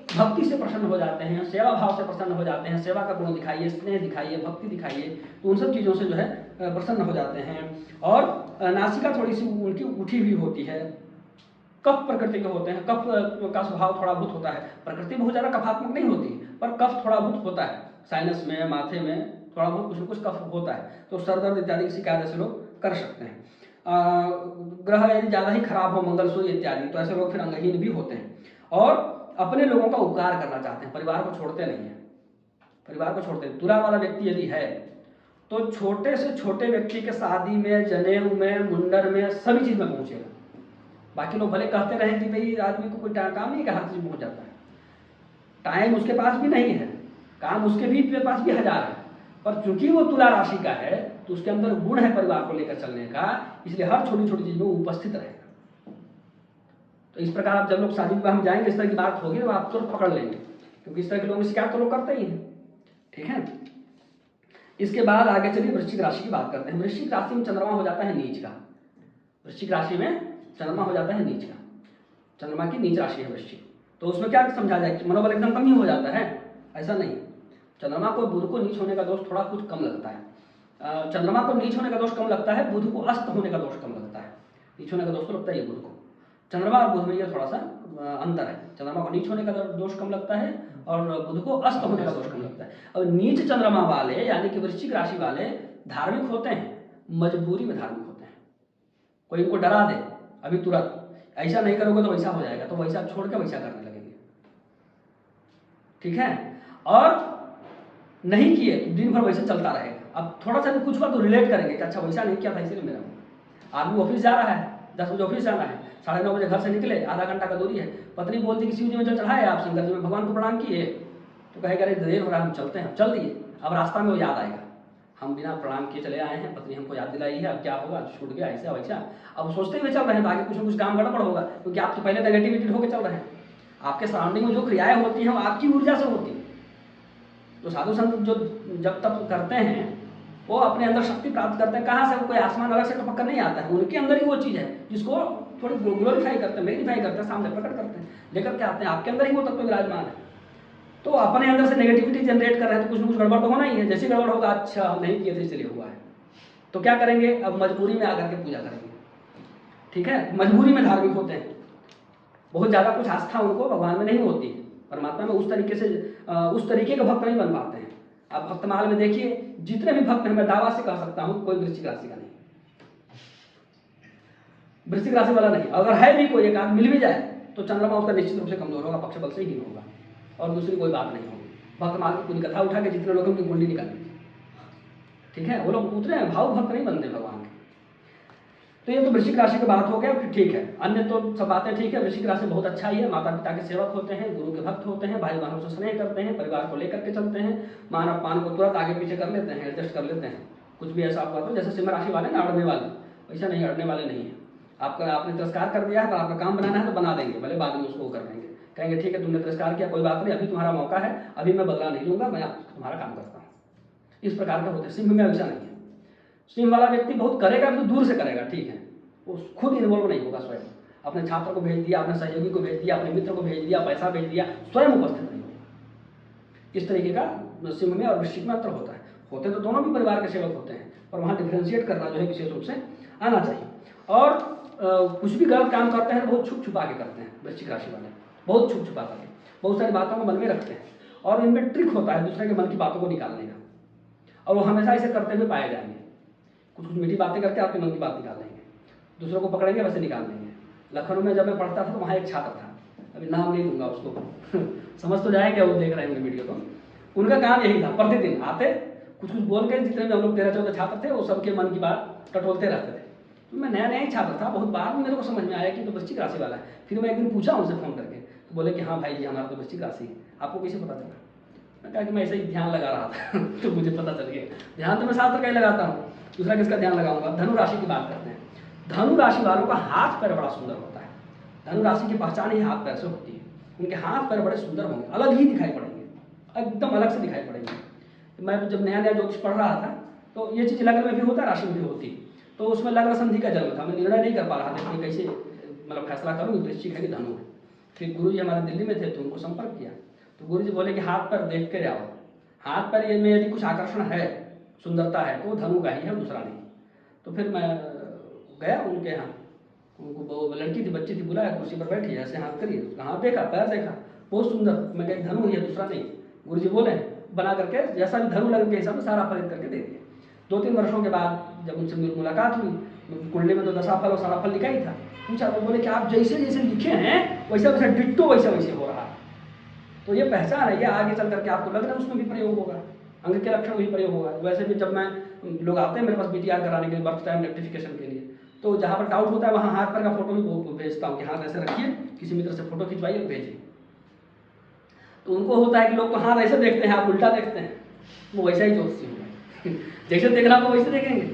भक्ति से प्रसन्न हो जाते हैं, सेवा भाव से प्रसन्न हो जाते हैं, सेवा का गुण दिखाइए, स्नेह दिखाइए, भक्ति दिखाइए, तो उन सब चीज़ों से जो है प्रसन्न हो जाते हैं। और नासिका थोड़ी सी उनकी उठी हुई होती है, कफ प्रकृति के होते हैं, कफ का स्वभाव थोड़ा बहुत होता है। प्रकृति बहुत ज़्यादा कफात्मक नहीं होती, पर कफ थोड़ा बहुत होता है, साइनस में, माथे में थोड़ा बहुत कुछ न कुछ कफ होता है, तो सर दर्द इत्यादि की शिकायत ऐसे लोग कर सकते हैं। ग्रह यदि ज़्यादा ही खराब हो, मंगल सूर्य इत्यादि, तो ऐसे लोग फिर अंगहीन भी होते हैं। और अपने लोगों का उपकार करना चाहते हैं, परिवार को छोड़ते नहीं हैं, परिवार को छोड़ते हैं। तुला वाला व्यक्ति यदि है तो छोटे से छोटे व्यक्ति के शादी में, जनेऊ में, मुंडन में, सभी चीज़ में पहुंचेगा। बाकी लोग भले कहते रहें कि भाई आदमी को कोई काम नहीं, कि हर चीज़ पहुंच जाता है, टाइम उसके पास भी नहीं है, काम उसके भी पास भी हजार है, पर चूंकि वो तुला राशि का है तो उसके अंदर गुण है परिवार को लेकर चलने का, इसलिए हर छोटी छोटी चीज में उपस्थित रहेगा। तो इस प्रकार आप जब लोग शादी विवाह में जाएंगे, इस तरह की बात होगी तो आप तुरंत पकड़ लेंगे, क्योंकि इस तरह के लोगों की शिकायत तो लोग करते ही हैं। ठीक है, इसके बाद आगे चलिए वृश्चिक राशि की बात करते हैं। वृश्चिक राशि में चंद्रमा हो जाता है नीच का। वृश्चिक राशि में चंद्रमा हो जाता है नीच का, चंद्रमा की नीच राशि है वृश्चिक। तो उसमें क्या समझा जाए कि मनोबल एकदम कम ही हो जाता है? ऐसा नहीं। चंद्रमा को, बुध को नीच होने का दोष थोड़ा कुछ कम लगता है। चंद्रमा को नीच होने का दोष कम लगता है, बुध को अस्त होने का दोष कम लगता है। नीच होने का दोष तो लगता है बुध को, चंद्रमा और बुध में ये थोड़ा सा अंतर है। चंद्रमा को नीच होने का दोष कम लगता है और बुध को अस्त होने का दोष कम लगता है। अब नीच चंद्रमा वाले यानी कि वृश्चिक राशि वाले धार्मिक होते हैं, मजबूरी में धार्मिक होते हैं। कोई इनको डरा दे अभी तुरंत, ऐसा नहीं करोगे तो वैसा हो जाएगा, तो वैसा छोड़ के वैसा करने लगेंगे। ठीक है, और नहीं किए तो दिन भर वैसे चलता रहेगा। अब थोड़ा सा भी कुछ हुआ तो रिलेट करेंगे कि अच्छा वैसा नहीं किया था इसलिए मेरा। आदमी ऑफिस जा रहा है, 10 बजे ऑफिस जाना है, 9:30 बजे घर से निकले, आधा घंटा का दूरी है, पत्नी बोलती कि शिव जी में जल चढ़ाए, आप शंकर जी में भगवान को प्रणाम किए, तो कहेगा अरे देर हो रहा है, हम चलते हैं। चल दिए, अब रास्ता में वो याद आएगा, हम बिना प्रणाम किए चले आए हैं, पत्नी हमको याद दिलाई है, अब क्या होगा, छूट गया ऐसा वैसा। अब सोचते हुए चल रहे हैं तो आगे कुछ न कुछ काम गड़बड़ होगा, क्योंकि आप तो पहले नेगेटिविटी होकर चल रहे हैं। आपके सराउंडिंग में जो क्रियाएं होती हैं वो आपकी ऊर्जा से होती है। तो साधु संत जो जब तब करते हैं वो अपने अंदर शक्ति प्राप्त करते हैं। कहाँ से? वो कोई आसमान अलग से टपक कर नहीं आता है, उनके अंदर ही वो चीज़ है जिसको थोड़ी ग्लोरीफाई करते हैं, मैग्नीफाई करते हैं, सामने प्रकट करते हैं, लेकर के आते हैं। आपके अंदर ही वो तत्व विराजमान है। तो अपने अंदर से नेगेटिविटी जनरेट कर रहे हैं तो कुछ न कुछ गड़बड़ तो होना ही है। जैसे गड़बड़ होगा, अच्छा हम नहीं किए थे इसलिए हुआ है, तो क्या करेंगे? अब मजबूरी में आकर के पूजा करेंगे। ठीक है, मजबूरी में धार्मिक होते हैं, बहुत ज़्यादा कुछ आस्था उनको भगवान में नहीं होती है, परमात्मा में उस तरीके के भक्त नहीं बन पाते हैं। आप भक्तमाल में देखिए, जितने भी भक्त हैं, मैं दावा से कह सकता हूं कोई वृश्चिक राशि का नहीं, वृश्चिक राशि वाला नहीं। अगर है भी कोई एक आध मिल भी जाए तो चंद्रमा उसका निश्चित रूप से कमजोर होगा, पक्ष बल से ही होगा, और दूसरी कोई बात नहीं होगी। भक्तमाल की पूरी कथा उठा के जितने लोगों की कुंडली निकाली, ठीक है, वो लोग उतने भाव भक्त नहीं बनते भगवान के। तो ये तो वृश्चिक राशि की बात हो गया, फिर ठीक है, अन्य तो सब बातें ठीक है। वृश्चिक राशि बहुत अच्छा ही है, माता पिता के सेवक होते हैं, गुरु के भक्त होते हैं, भाई बहनों से स्नेह करते हैं, परिवार को लेकर के चलते हैं, मान अपमान को तुरंत आगे पीछे कर लेते हैं, एडजस्ट कर लेते हैं। कुछ भी ऐसा हुआ तो जैसे सिंह राशि वाले ना अड़ने वाले, वैसा नहीं, अड़ने वाले नहीं है। आपने तिरस्कार कर दिया है, पर आपका काम बनाना है तो बना देंगे, भले बाद में उसको कर देंगे, कहेंगे ठीक है तुमने तिरस्कार किया, कोई बात नहीं, अभी तुम्हारा मौका है, अभी मैं बदला नहीं लूंगा, मैं तुम्हारा काम करता हूँ। इस प्रकार के होते हैं। सिंह में ऐसा नहीं है। सिंह वाला व्यक्ति बहुत करेगा तो दूर से करेगा, ठीक है, वो खुद इन्वॉल्व नहीं होगा। स्वयं अपने छात्र को भेज दिया, अपने सहयोगी को भेज दिया, अपने मित्र को भेज दिया, पैसा भेज दिया, स्वयं उपस्थित नहीं होगा। इस तरीके का सिंह में और वृश्चिक में अंतर होता है। होते तो दोनों भी परिवार के सेवक होते हैं, पर वहाँ डिफ्रेंशिएट करना जो है विशेष रूप से आना चाहिए। और कुछ भी गलत काम करते हैं तो बहुत छुप छुपा के करते हैं वृश्चिक राशि वाले, बहुत छुप छुपा करके बहुत सारी बातों को मन में रखते हैं, और इनमें ट्रिक होता है दूसरे के मन की बातों को निकालने का, और वो हमेशा इसे करते हुए पाए जाएंगे। कुछ कुछ मीठी बातें करके आपके मन की बात निकाल लेंगे, दूसरों को पकड़ेंगे वैसे निकाल देंगे। लखनऊ में जब मैं पढ़ता था तो वहाँ एक छात्र था, अभी नाम नहीं दूंगा उसको समझ तो जाए क्या वो देख रहे हैं वीडियो, तो उनका काम यही था, प्रतिदिन आते कुछ बोल के, जितने भी हम लोग 13-14 छात्र थे वो सबके मन की बात टटोलते रहते थे। तो मैं नया ही छात्र था, बहुत बाद में मेरे को समझ में आया कि तो वृश्चिक राशि वाला है। फिर मैं एक दिन पूछा उनसे फ़ोन करके, तो बोले कि हाँ भाई जी हमारा तो वृश्चिक राशि है, आपको कैसे पता चला? मैं कहा कि मैं ऐसे ही ध्यान लगा रहा था तो मुझे पता चल गया। ध्यान तो मैं शास्त्र का ही लगाता हूँ, दूसरा किसका ध्यान लगाऊंगा। धनु राशि की बात करते हैं। धनु राशि वालों का हाथ पैर बड़ा सुंदर होता है। धनु राशि की पहचान ही हाथ पैर से होती है। उनके हाथ पैर बड़े सुंदर होंगे, अलग ही दिखाई पड़ेंगे, एकदम अलग से दिखाई पड़ेंगे। मैं जब नया ज्योतिष पढ़ रहा था तो ये चीज़ लग्न में भी होता है, राशि में भी होती है। तो उसमें लग्न संधि का जन्म था, मैं निर्णय नहीं कर पा रहा था कि कैसे मतलब फैसला करूँ, वृश्चिक है कि धनु है। फिर गुरु जी हमारे दिल्ली में थे तो उनको संपर्क किया, तो गुरु जी बोले कि हाथ पैर देख के आओ, हाथ पैर ये में यदि कुछ आकर्षण है, सुंदरता है तो धनु का ही है, दूसरा नहीं। तो फिर मैं गया उनके यहाँ, उनको लड़की थी, बच्ची थी, बुलाया, कुर्सी पर बैठी, ऐसे हाथ करिए, उसका हाथ देखा, पैर देखा, बहुत सुंदर। मैं कहा धनु ही है, दूसरा नहीं। गुरु जी बोले बना करके जैसा भी धनु लग्न के हिसाब से सारा फलित करके दे दिया। 2-3 वर्षों के बाद जब उनसे मुलाकात हुई, कुंडली में तो दशा फल और सारा फल लिखा ही था, पूछा तो बोले कि आप जैसे जैसे लिखे हैं वैसा वैसा डिट्टो वैसे वैसे हो रहा है। तो ये पहचान है, ये आगे चल करके आपको लग रहा है उसमें भी प्रयोग होगा, अंग के लक्षण भी प्रयोग होगा। वैसे भी जब मैं लोग आते हैं मेरे पास BTR कराने के लिए, बर्थ टाइम रेक्टिफिकेशन के लिए, तो जहाँ पर डाउट होता है वहाँ हाथ पैर का फोटो भी भेजता हूँ कि हाथ ऐसे रखिए, किसी मित्र से फोटो खिंचवाइए और भेजिए। तो उनको होता है कि लोग तो हाथ ऐसे देखते हैं, आप उल्टा देखते हैं, वो वैसा ही ज्योतिषी होगा जैसे देखना तो वैसे देखेंगे,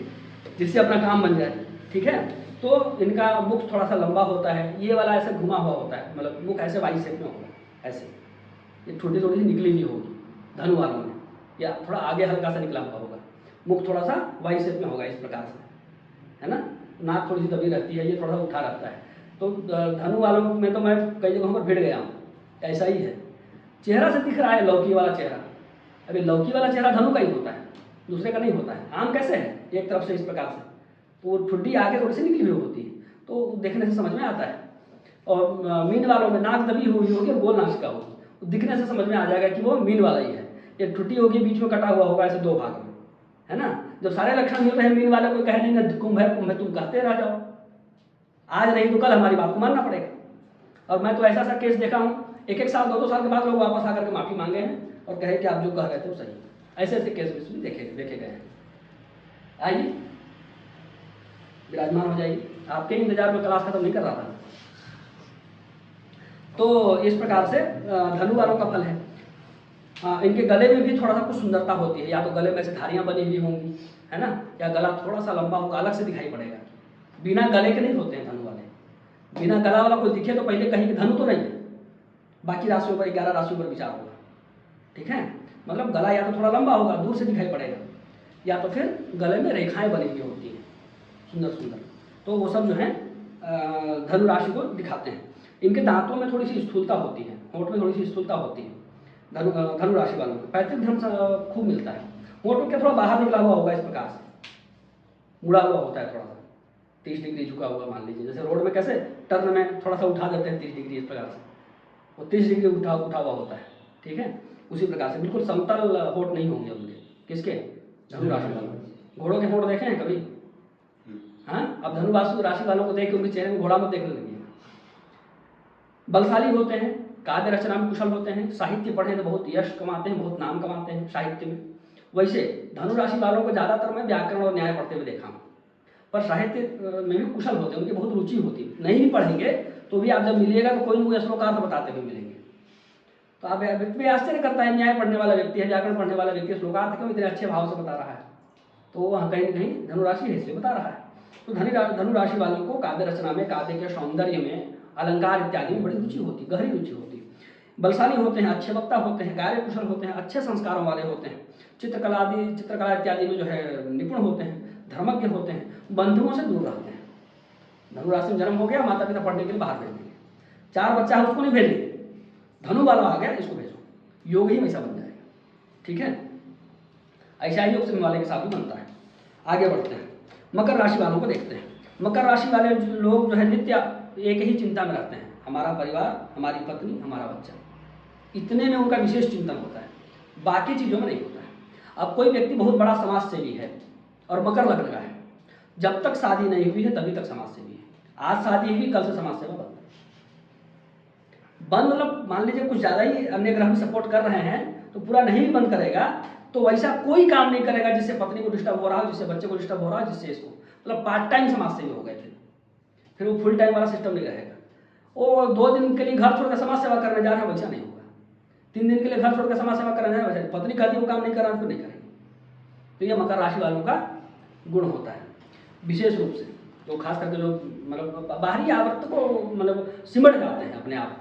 जिससे अपना काम बन जाए, ठीक है। तो इनका मुख थोड़ा सा लंबा होता है, ये वाला ऐसे घुमा हुआ होता है, मतलब मुख ऐसे वाई शेप में होगा, ऐसे ये छोटी छोटी सी निकली हुई होगी धनु वालों में, या थोड़ा आगे हल्का सा निकला हुआ होगा, मुख थोड़ा सा वाई शेप में होगा इस प्रकार से, है ना। नाक थोड़ी सी दबी रहती है, ये थोड़ा सा उठा रहता है। तो धनु वालों में तो मैं कई जगहों पर भिड़ गया हूँ, ऐसा ही है। चेहरा से दिख रहा है लौकी वाला चेहरा, अभी लौकी वाला चेहरा धनु का ही होता है, दूसरे का नहीं होता है। आम कैसे है, एक तरफ से इस प्रकार से, तो ठुड्डी आगे थोड़ी सी निकली हुई होती है, तो देखने से समझ में आता है। और मीन वालों में नाक दबी हुई होगी और गोल नाक का होगी, तो दिखने से समझ में आ जाएगा कि वो मीन वाला ही है। ये ठुड्डी होगी, बीच में कटा हुआ होगा ऐसे 2 भाग में, है ना। जब सारे लक्षण मिल रहे हैं, मीन वाले कोई कहे नहीं ना कुंभ है, तुम कहते रह जाओ, आज नहीं तो कल हमारी बात को मानना पड़ेगा। और मैं तो ऐसा केस देखा हूँ, 1-1 साल 2-2 साल के बाद लोग वापस आकर के माफी मांगे हैं और कहे कि आप जो कह रहे थे वो सही। ऐसे केस भी देखे गए हैं। आइए विराजमान हो जाइए, आपके इंतजार में क्लास खत्म नहीं कर रहा था। तो इस प्रकार से धनु वालों का फल है। इनके गले में भी थोड़ा सा कुछ सुंदरता होती है, या तो गले में ऐसे धारियां बनी हुई होंगी, है ना, या गला थोड़ा सा लंबा होगा, अलग से दिखाई पड़ेगा। बिना गले के नहीं होते हैं धनु वाले। बिना गला वाला कोई दिखे तो पहले कहीं धनु तो नहीं है, बाकी राशियों पर 11 राशियों पर विचार होगा, ठीक है। मतलब गला या तो थोड़ा लंबा होगा, दूर से दिखाई पड़ेगा, या तो फिर गले में रेखाएं बनी हुई होती हैं सुंदर सुंदर, तो वो सब जो है धनु राशि को दिखाते हैं। इनके दांतों में थोड़ी सी स्थूलता होती है, होंठ में थोड़ी सी स्थूलता होती है धनु राशि वालों को। पैतृक धन खूब मिलता है। होंठ में क्या थोड़ा बाहर निकला हुआ होगा, इस प्रकार से मुड़ा हुआ होता है, थोड़ा सा 30 डिग्री झुका हुआ मान लीजिए, जैसे रोड में कैसे टर्न में थोड़ा सा उठा देते हैं 30 डिग्री, इस प्रकार से वो 30 डिग्री उठा उठा हुआ होता है, ठीक है। उसी प्रकार से बिल्कुल समतल होठ नहीं होंगे उनके, किसके, धनु राशि वालों। घोड़ों के होठ देखे हैं कभी? हाँ, अब धनु राशि वालों को देख के उनके चेहरे में घोड़ा मत देखने लगिए। बलशाली होते हैं, काव्य रचना में कुशल होते हैं, साहित्य पढ़े तो बहुत यश कमाते हैं, बहुत नाम कमाते हैं साहित्य में। वैसे धनु राशि वालों को ज़्यादातर मैं व्याकरण और न्याय पढ़ते हुए देखा हूँ, पर साहित्य में भी कुशल होते हैं, उनकी बहुत रुचि होती है। नहीं भी पढ़ेंगे तो भी आप जब मिलिएगा तो कोई न कोई श्लोकार्थ बताते हुए मिलेंगे। तो आप व्यक्ति आश्चर्य करता है, न्याय पढ़ने वाला व्यक्ति है, व्याकरण पढ़ने वाला व्यक्ति श्लोकार्थ क्यों इतने अच्छे भाव से बता रहा है, तो वह कहीं न कहीं धनुराशि है इसलिए बता रहा है। तो धनु राशि वालों को काव्य रचना में, काव्य के सौंदर्य में, अलंकार इत्यादि में बड़ी रुचि होती, गहरी रुचि होती। बलशाली होते हैं, अच्छे वक्ता होते हैं, कार्य कुशल होते हैं, अच्छे संस्कारों वाले होते हैं, चित्रकला इत्यादि में जो है निपुण होते हैं, धर्मज्ञ होते हैं, बंधुओं से दूर रहते हैं। धनु राशि में जन्म हो गया, माता पिता पढ़ने के लिए बाहर भेज देंगे, 4 बच्चा है उसको नहीं भेजेंगे, धनु वाला आ गया इसको भेजो, योग ही वैसा बन जाएगा, ठीक है। ऐसा ही योग से वाले के साथ भी बनता है। आगे बढ़ते हैं, मकर राशि वालों को देखते हैं। मकर राशि वाले लोग जो है नित्य एक ही चिंता में रहते हैं, हमारा परिवार, हमारी पत्नी, हमारा बच्चा, इतने में उनका विशेष चिंतन होता है, बाकी चीज़ों में नहीं होता है। अब कोई व्यक्ति बहुत बड़ा समाज सेवी है और मकर लग्न का है, जब तक शादी नहीं हुई है तभी तक समाज सेवी है। आज शादी हुई, कल से समाज सेवा बंद मतलब मान लीजिए कुछ ज़्यादा ही अन्य ग्रह भी सपोर्ट कर रहे हैं तो पूरा नहीं भी बंद करेगा तो वैसा कोई काम नहीं करेगा जिससे पत्नी को डिस्टर्ब हो रहा हो, जिससे बच्चे को डिस्टर्ब हो रहा हो, जिससे इसको, मतलब पार्ट टाइम समाज सेवी हो गए फिर वो फुल टाइम वाला सिस्टम नहीं रहेगा। वो 2 दिन के लिए घर छोड़कर समाज सेवा करने जा रहे हैं, वैसा नहीं होगा। 3 दिन के लिए घर छोड़कर समाज सेवा करने जा रहे हैं, वैसा पत्नी कहती वो काम नहीं कर रहा है तो नहीं करेंगे। तो ये मकर राशि वालों का गुण होता है विशेष रूप से, जो खास करके जो मतलब बाहरी आवर्त को मतलब सिमट जाते हैं अपने आप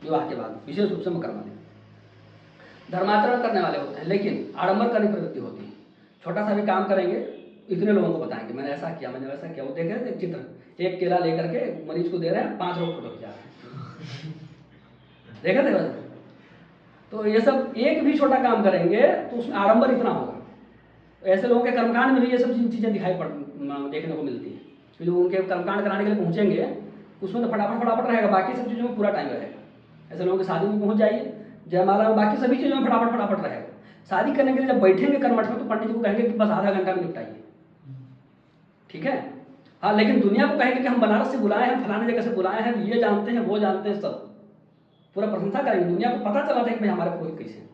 विवाह के बाद, विशेष रूप से मकर वाले धर्माचरण करने वाले होते हैं, लेकिन आडंबर करने की प्रवृत्ति होती है। छोटा सा भी काम करेंगे इतने लोगों को बताएंगे मैंने ऐसा किया, मैंने वैसा किया। वो देख रहे थे चित्र, एक केला लेकर के मरीज को दे रहे हैं, 5 लोग फोटो खिंचा रहे हैं, देखा थे वैसे। तो ये सब एक भी छोटा काम करेंगे तो उसमें आडंबर इतना होगा। ऐसे लोगों के कर्मकांड में भी ये सब चीज़ें देखने को मिलती है कि जो उनके कर्मकांड कराने के लिए पहुँचेंगे उसमें तो फटाफट रहेगा, बाकी सब चीज़ों में पूरा टाइम रहेगा। ऐसे लोगों की शादी में पहुँच जाइए, जयमाला में, बाकी सभी चीज़ों में फटाफट रहेगा। शादी करने के लिए जब बैठेंगे कर्मठ में तो पंडित जी को कहेंगे कि बस आधा घंटा में निपटाइए, ठीक है। हाँ, लेकिन दुनिया को कहेंगे कि हम बनारस से बुलाए हैं, फलाने जगह से बुलाए हैं, ये जानते हैं वो जानते हैं, सब पूरा प्रशंसा करेंगे। दुनिया को पता चला था कि भाई हमारे पुरोहित कैसे।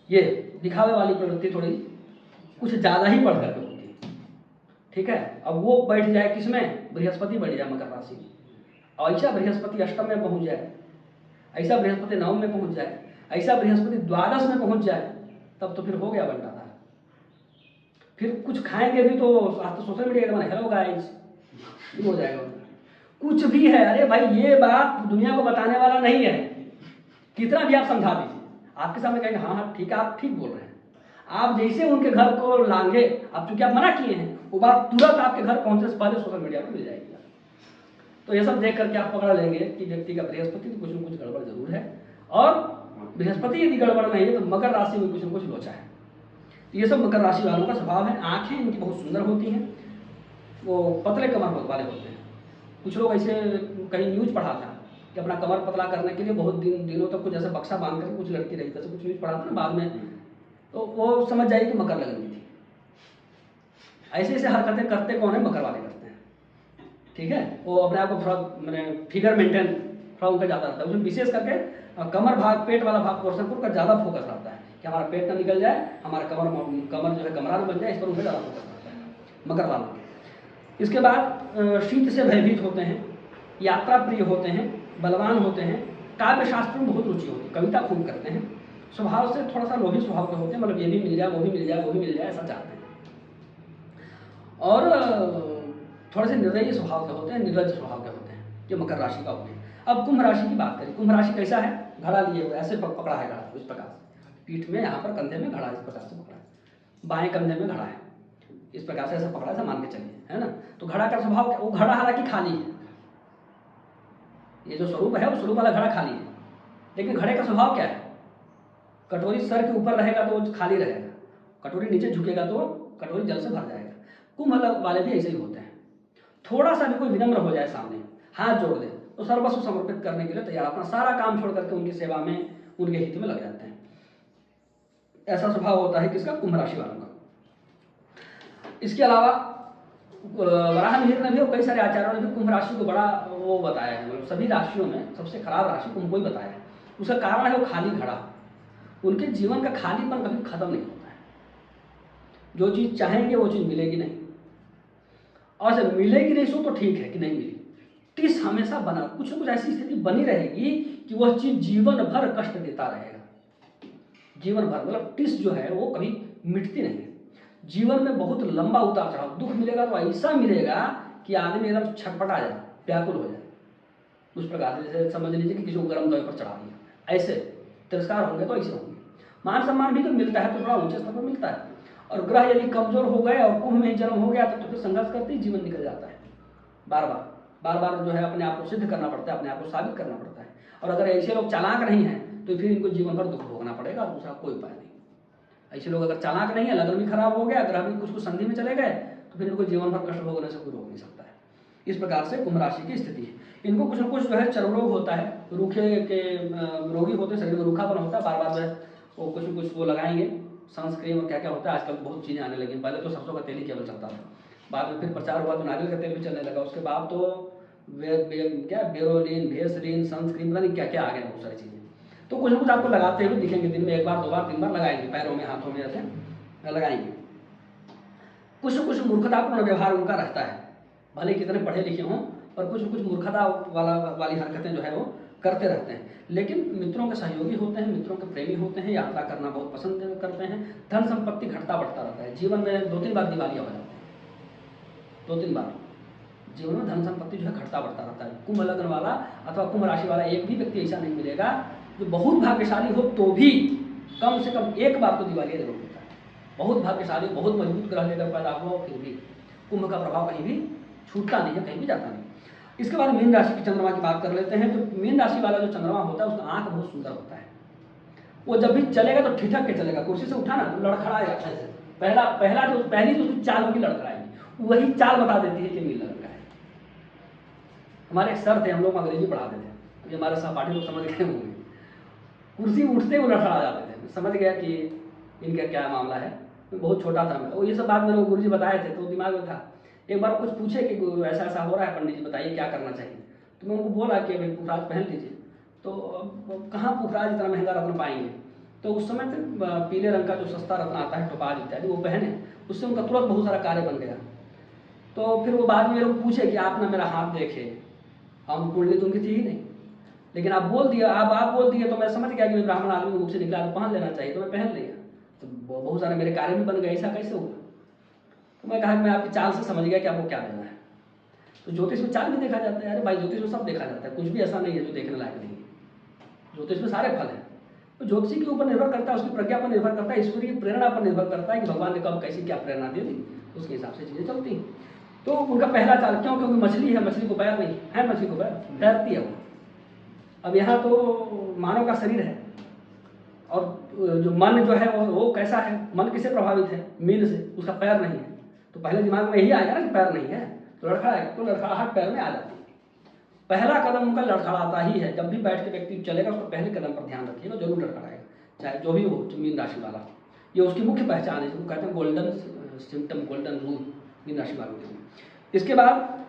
ये दिखावे वाली प्रवृत्ति थोड़ी कुछ ज़्यादा ही बढ़ करके होती है, ठीक है। अब वो बैठ जाए किसमें, बृहस्पति बैठ जाए मकर राशि में, और ऐसा बृहस्पति अष्टम में पहुँच जाए, ऐसा बृहस्पति नवम में पहुँच जाए, ऐसा बृहस्पति द्वादश में पहुँच जाए, तब तो फिर हो गया बनता था। फिर कुछ खाएंगे भी तो आज तो सोशल मीडिया का मैंने हेलो गाइस हो जाएगा, कुछ भी है। अरे भाई ये बात दुनिया को बताने वाला नहीं है, कितना भी आप समझा दीजिए, आपके सामने कहेंगे हाँ हाँ ठीक है, आप ठीक बोल रहे हैं। आप जैसे उनके घर को लांगे, अब चूंकि आप मना किए हैं, वो बात तुरंत आपके घर पहुंचने से पहले सोशल मीडिया पर मिल जाएगी। तो ये सब देख करके आप पकड़ लेंगे कि व्यक्ति का बृहस्पति तो कुछ न कुछ गड़बड़ जरूर है, और बृहस्पति यदि गड़बड़ नहीं है तो मकर राशि में कुछ न कुछ लोचा है। ये सब मकर राशि वालों का स्वभाव है। आंखें इनकी बहुत सुंदर होती हैं, वो पतले कमर वाले होते हैं। कुछ लोग ऐसे कहीं न्यूज पढ़ा था कि अपना कमर पतला करने के लिए बहुत दिनों तक कुछ ऐसा बक्सा बांध कर कुछ लड़की रही थी, कुछ न्यूज पढ़ा था ना बाद में, तो वो समझ जाइए कि मकर लगन की थी। ऐसे ऐसे हरकतें करते कौन है, मकर वाले करते हैं, ठीक है। वो अपने आप को थोड़ा मैंने फिगर मेंटेन थोड़ा उनका ज़्यादा रहता है, उसमें विशेष करके कमर भाग, पेट वाला भाग पोर्शन पर उनका ज़्यादा फोकस रहता है कि हमारा पेट ना निकल जाए, हमारा कमर जो है कमरा न बन जाए, इस पर उनका ज़्यादा फोकस रहता है मकर वालों के। इसके बाद शीत से भयभीत होते हैं, यात्रा प्रिय होते हैं, बलवान होते हैं, काव्य शास्त्र में बहुत रुचि होती है, कविता खूब करते हैं, स्वभाव से थोड़ा सा लोभी स्वभाव के होते हैं, मतलब ये भी मिल जाए वो भी मिल जाए वो भी मिल जाए ऐसा चाहते हैं, और थोड़े से निर्दयी स्वभाव के होते हैं, निर्लज्ज स्वभाव के होते हैं, जो मकर राशि का होते हैं। अब कुंभ राशि की बात करें, कुंभ राशि कैसा है, घड़ा लिए हुए ऐसे पकड़ा है, घड़ा इस प्रकार से, पीठ में यहाँ पर कंधे में घड़ा इस प्रकार से पकड़ा है, बाएं कंधे में घड़ा है, इस प्रकार से ऐसा पकड़ा ऐसा मान के चलिए, है ना। तो घड़ा का स्वभाव, वो घड़ा हालांकि खाली है, ये जो स्वरूप है वो स्वरूप वाला घड़ा खाली है, लेकिन घड़े का स्वभाव क्या है, कटोरी सर के ऊपर रहेगा तो वो खाली रहेगा, कटोरी नीचे झुकेगा तो कटोरी जल से भर जाएगा। कुंभ वाले भी ऐसे ही होते हैं, थोड़ा सा भी कोई विनम्र हो जाए सामने, हाथ जोड़ दे तो सर्वस्व समर्पित करने के लिए तैयार, अपना सारा काम छोड़ करके उनकी सेवा में, उनके हित में लग जाते हैं। ऐसा स्वभाव होता है किसका? कुंभ राशि वालों का। इसके अलावा वराह मिहिर ने भी और कई सारे आचार्यों ने भी कुंभ राशि को बड़ा वो बताया है, मतलब सभी राशियों में सबसे खराब राशि कुंभ को ही बताया है। उसका कारण है वो खाली घड़ा। उनके जीवन का खालीपन कभी खत्म नहीं होता है। जो चीज़ चाहेंगे वो चीज़ मिलेगी नहीं, और जब मिलेगी नहीं सो तो ठीक है कि नहीं मिली, टिस हमेशा बना, कुछ न कुछ ऐसी स्थिति बनी रहेगी कि वह चीज़ जीवन भर कष्ट देता रहेगा। जीवन भर मतलब टिस जो है वो कभी मिटती नहीं है। जीवन में बहुत लंबा उतार चढ़ाव, दुख मिलेगा तो ऐसा मिलेगा कि आदमी एकदम छटपटा जाए, व्याकुल हो जाए। उस प्रकार से जैसे समझ लीजिए कि किसी को गर्म तवे पर चढ़ा दिया, ऐसे तिरस्कार होंगे तो ऐसे होंगे। मान सम्मान भी तो मिलता है तो बड़ा ऊंचे स्तर पर मिलता है। और ग्रह यदि कमजोर हो गए और कुंभ में जन्म हो गया तो फिर संघर्ष करते ही जीवन निकल जाता है। बार बार जो है अपने आप को सिद्ध करना पड़ता है, अपने आप को साबित करना पड़ता है। और अगर ऐसे लोग चालाक नहीं हैं तो फिर इनको जीवन भर दुख भोगना पड़ेगा, दूसरा कोई उपाय नहीं। ऐसे लोग अगर चालाक नहीं है, लग्न भी खराब हो गया, ग्रह भी कुछ संधि में चले गए, तो फिर इनको जीवन भर कष्ट भोगने से कोई रोक नहीं सकता है। इस प्रकार से कुंभ राशि की स्थिति है। इनको कुछ न कुछ जो है चर्म रोग होता है, रूखे के रोगी होते हैं, शरीर में रूखापन होता है, बार बार जो है वो कुछ न कुछ वो लगाएंगे, सनस्क्रीन और क्या क्या होता है। आजकल बहुत चीज़ें आने लगी, पहले तो सरसों का तेल ही केवल चलता था, बाद में फिर प्रचार हुआ तो नारियल का तेल भी चलने लगा, उसके बाद तो क्या बेरोलिन, भेसलिन, सनस्क्रीन, पता नहीं क्या क्या आ गया, बहुत सारी चीज़ें। तो कुछ न कुछ आपको लगाते हुए दिखेंगे, दिन में 1 बार 2 बार 3 बार लगाएंगे, पैरों में हाथों में ऐसे लगाएंगे। कुछ न कुछ मूर्खतापूर्ण व्यवहार उनका रहता है, भले कितने पढ़े लिखे हों, पर कुछ न कुछ मूर्खता वाली हरकतें जो है वो करते रहते हैं। लेकिन मित्रों के सहयोगी होते हैं, मित्रों के प्रेमी होते हैं, यात्रा करना बहुत पसंद करते हैं। धन संपत्ति घटता बढ़ता रहता है, जीवन में 2-3 बार दिवालिया हो जाते हैं, 2-3 बार जीवन में धन संपत्ति जो है घटता बढ़ता रहता है। कुंभ लग्न वाला अथवा कुंभ राशि वाला एक भी व्यक्ति ऐसा नहीं मिलेगा जो बहुत भाग्यशाली हो तो भी कम से कम एक बार तो दिवालिया जरूर होता है। बहुत भाग्यशाली, बहुत मजबूत ग्रह लेकर पैदा हुआ और फिर भी कुंभ का प्रभाव कहीं भी छूटता नहीं है, कहीं भी जाता नहीं। इसके बाद मीन राशि की चंद्रमा की बात कर लेते हैं। तो मीन राशि वाला जो चंद्रमा होता है उसका आंख बहुत सुंदर होता है। वो जब भी चलेगा तो ठिठक के चलेगा, कुर्सी से उठा ना तो लड़खड़ाएगा ऐसे। पहली जो उसकी चाल होगी लड़खड़ाएगी, वही चाल बता देती है कि मीन लग्न का है। हमारे एक सर थे, हम लोग अंग्रेजी पढ़ाते थे, ये हमारे सहपाठी लोग समझ गए होंगे, कुर्सी उठते वो लड़खड़ा जाते थे। समझ गया कि इनका क्या मामला है। बहुत छोटा था मैं, और ये सब बात मेरे को गुरुजी बताए थे तो दिमाग में था। एक बार कुछ पूछे कि ऐसा ऐसा हो रहा है पंडित जी, बताइए क्या करना चाहिए। तो मैं उनको बोला कि भाई पुखराज पहन लीजिए। तो कहाँ पुखराज इतना महंगा रत्न पाएंगे, तो उस समय फिर पीले रंग का जो सस्ता रत्न आता है टोपाज इत्यादि वो पहने, उससे उनका तुरंत बहुत सारा कार्य बन गया। तो फिर वो बाद में मेरे को पूछे कि आप ना मेरा हाथ देखे, हम कुंडली तो उनकी थी ही नहीं, लेकिन आप बोल दिया, आप बोल दिए तो मैं समझ गया कि मैं ब्राह्मण आदमी मुख से निकला तो पहन लेना चाहिए, तो मैं पहन लिया। तो बहुत सारे मेरे कार्य भी बन गए। ऐसा कैसे हुआ? तो मैं कहा कि मैं आपकी चाल से समझ गया कि आपको क्या देना है। तो ज्योतिष में चाल भी देखा जाता है। अरे भाई ज्योतिष में सब देखा जाता है, कुछ भी ऐसा नहीं है जो देखने लायक नहीं है। ज्योतिष में सारे फल हैं। तो ज्योतिषी के ऊपर निर्भर करता है, उसकी प्रज्ञा पर निर्भर करता है, ईश्वरीय प्रेरणा पर निर्भर करता है कि भगवान ने कब कैसी क्या प्रेरणा दे दी, उसके हिसाब से चीज़ें चलती हैं। तो उनका पहला चाल क्यों? क्योंकि मछली है, मछली को पैर नहीं है, मछली को पैर, तैरती है वो। अब यहाँ तो मानव का शरीर है और जो मन जो है वो कैसा है, मन किससे प्रभावित है? मीन से, उसका पैर नहीं है। तो पहले दिमाग में यही आएगा ना कि पैर नहीं है, तो लड़खड़ाएगा, तो लड़खड़ाहट पैर में आ जाती है। पहला कदम उनका लड़खड़ाता ही है। जब भी बैठ के व्यक्ति चलेगा उसको पहले कदम पर ध्यान रखिएगा, जरूर लड़खड़ाएगा, चाहे जो भी हो। मीन राशि वाला ये उसकी मुख्य पहचान है, जिसको कहते हैं golden symptom, golden rule mean राशि वालों के। इसके बाद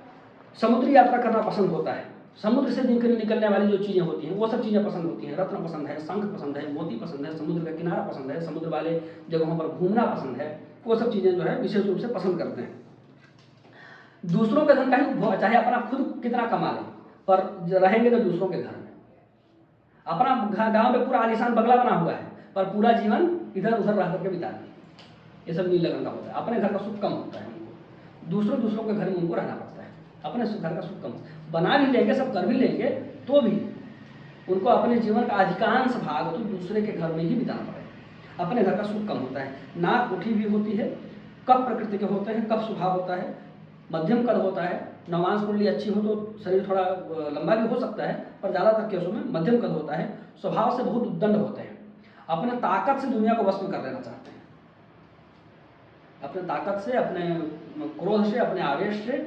समुद्री यात्रा करना पसंद होता है। समुद्र से निकलने वाली जो चीज़ें होती हैं वो सब चीज़ें पसंद होती हैं। रत्न पसंद है, शंख पसंद है, मोती पसंद है, समुद्र का किनारा पसंद है, समुद्र वाले जगहों पर घूमना पसंद है, वो सब चीज़ें जो है विशेष रूप से पसंद करते हैं। दूसरों के धन का ही, चाहे अपना खुद कितना कमा लें, पर रहेंगे तो दूसरों के घर में। अपना गांव में पूरा आलीशान बंगला बना हुआ है, पर पूरा जीवन इधर उधर रह करके बिता दें, ये सब नील लगन का होता है। अपने घर का सुख कम होता है उनको, दूसरों के घर में उनको रहना पड़ता है। अपने घर का सुख कम बना भी लेंगे, सब कर भी लेंगे, तो भी उनको अपने जीवन का अधिकांश भाग तो दूसरे के घर में ही बिताना पड़ेगा। अपने घर का सुख कम होता है। नाक उठी हुई होती है, कफ प्रकृति के होते हैं, कफ स्वभाव होता है, मध्यम कद होता है। नवांश कुंडली अच्छी हो तो शरीर थोड़ा लंबा भी हो सकता है, पर ज़्यादातर केसों में मध्यम कद होता है। स्वभाव से बहुत उद्दंड होते हैं, अपने ताकत से दुनिया को वश में कर लेना चाहते हैं। अपने ताकत से, अपने क्रोध से, अपने आवेश से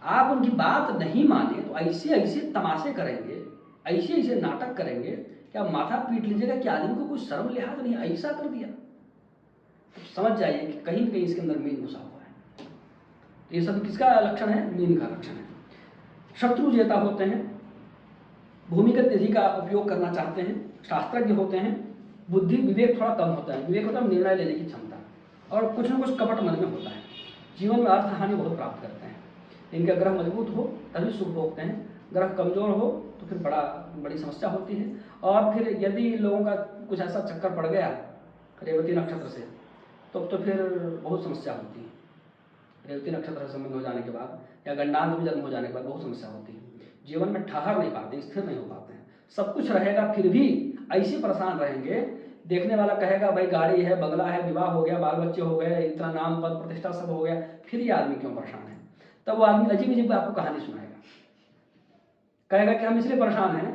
आप उनकी बात नहीं माने तो ऐसे ऐसे तमाशे करेंगे, ऐसे ऐसे नाटक करेंगे कि आप माथा पीट लीजिएगा कि आदमी को कोई शर्म लिहाज नहीं, ऐसा कर दिया। तो समझ जाइए कि कहीं न कहीं इसके अंदर मीन घुसा हुआ है। तो ये सब किसका लक्षण है? मीन का लक्षण है। शत्रु जेता होते हैं, भूमिगत निधि का उपयोग करना चाहते हैं, शास्त्रज्ञ होते हैं, बुद्धि विवेक थोड़ा कम होता है। विवेक होता है निर्णय लेने की क्षमता, और कुछ न कुछ कपट मन में होता है। जीवन में अर्थ हानि बहुत प्राप्त करते हैं। इनका ग्रह मजबूत हो तभी सुख भोगते हैं, ग्रह कमजोर हो तो फिर बड़ी समस्या होती है। और फिर यदि लोगों का कुछ ऐसा चक्कर पड़ गया रेवती नक्षत्र से तो फिर बहुत समस्या होती है। रेवती नक्षत्र से संबंध हो जाने के बाद या गंडांत में जन्म हो जाने के बाद बहुत समस्या होती है। जीवन में ठहर नहीं पाते, स्थिर नहीं हो पाते हैं। सब कुछ रहेगा फिर भी ऐसे परेशान रहेंगे, देखने वाला कहेगा भाई गाड़ी है, बंगला है, विवाह हो गया, बाल बच्चे हो गए, इतना नाम पद प्रतिष्ठा सब हो गया, फिर ये आदमी क्यों परेशान है? तब वो आदमी अजीब अजीब आपको कहानी सुनाएगा, कहेगा कि हम इसलिए परेशान हैं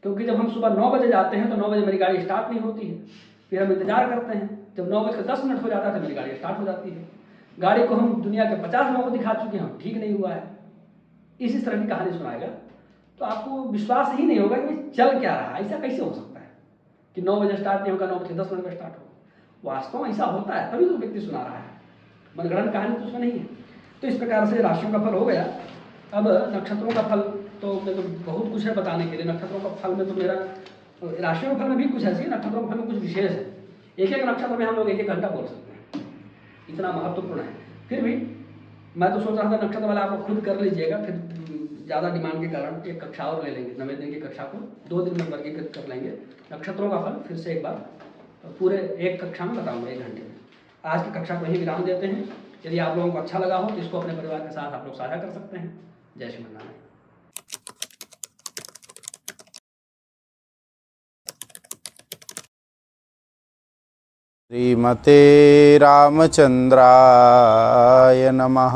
क्योंकि जब हम सुबह 9 बजे जाते हैं तो 9 बजे मेरी गाड़ी स्टार्ट नहीं होती है, फिर हम इंतजार करते हैं, जब 9:10 हो जाता है तो मेरी गाड़ी स्टार्ट हो जाती है। गाड़ी को हम दुनिया के 50 लोगों को दिखा चुके हैं, ठीक नहीं हुआ है। इसी तरह की कहानी सुनाएगा तो आपको विश्वास ही नहीं होगा कि चल क्या रहा है, ऐसा कैसे हो सकता है कि 9 बजे स्टार्ट नहीं होगा, 9:10 में स्टार्ट होगा। वास्तव में ऐसा होता है, तभी तो व्यक्ति सुना रहा है, मनगढ़ंत कहानी तो उसमें नहीं है। तो इस प्रकार से राशियों का फल हो गया। अब नक्षत्रों का फल तो मैं तो बहुत कुछ है बताने के लिए। नक्षत्रों का फल में तो मेरा राशियों के फल में भी कुछ ऐसी है, नक्षत्रों के फल में कुछ विशेष है। एक एक नक्षत्र में हम लोग 1-1 घंटा बोल सकते हैं, इतना महत्वपूर्ण है। फिर भी मैं तो सोच रहा था नक्षत्र वाला आप लोग खुद कर लीजिएगा, फिर ज़्यादा डिमांड के कारण एक कक्षा और ले लेंगे, 90 दिन की कक्षा को 2 दिन में वर्गीकृत कर लेंगे। नक्षत्रों का फल फिर से एक बार पूरे एक कक्षा में बताऊंगा, 1 घंटे में। आज की कक्षा को यही विराम देते हैं। यदि आप लोगों को अच्छा लगा हो तो इसको अपने परिवार के साथ आप लोग साझा कर सकते हैं। जय श्रीमन्नारायण। श्रीमते रामचंद्राय नमः।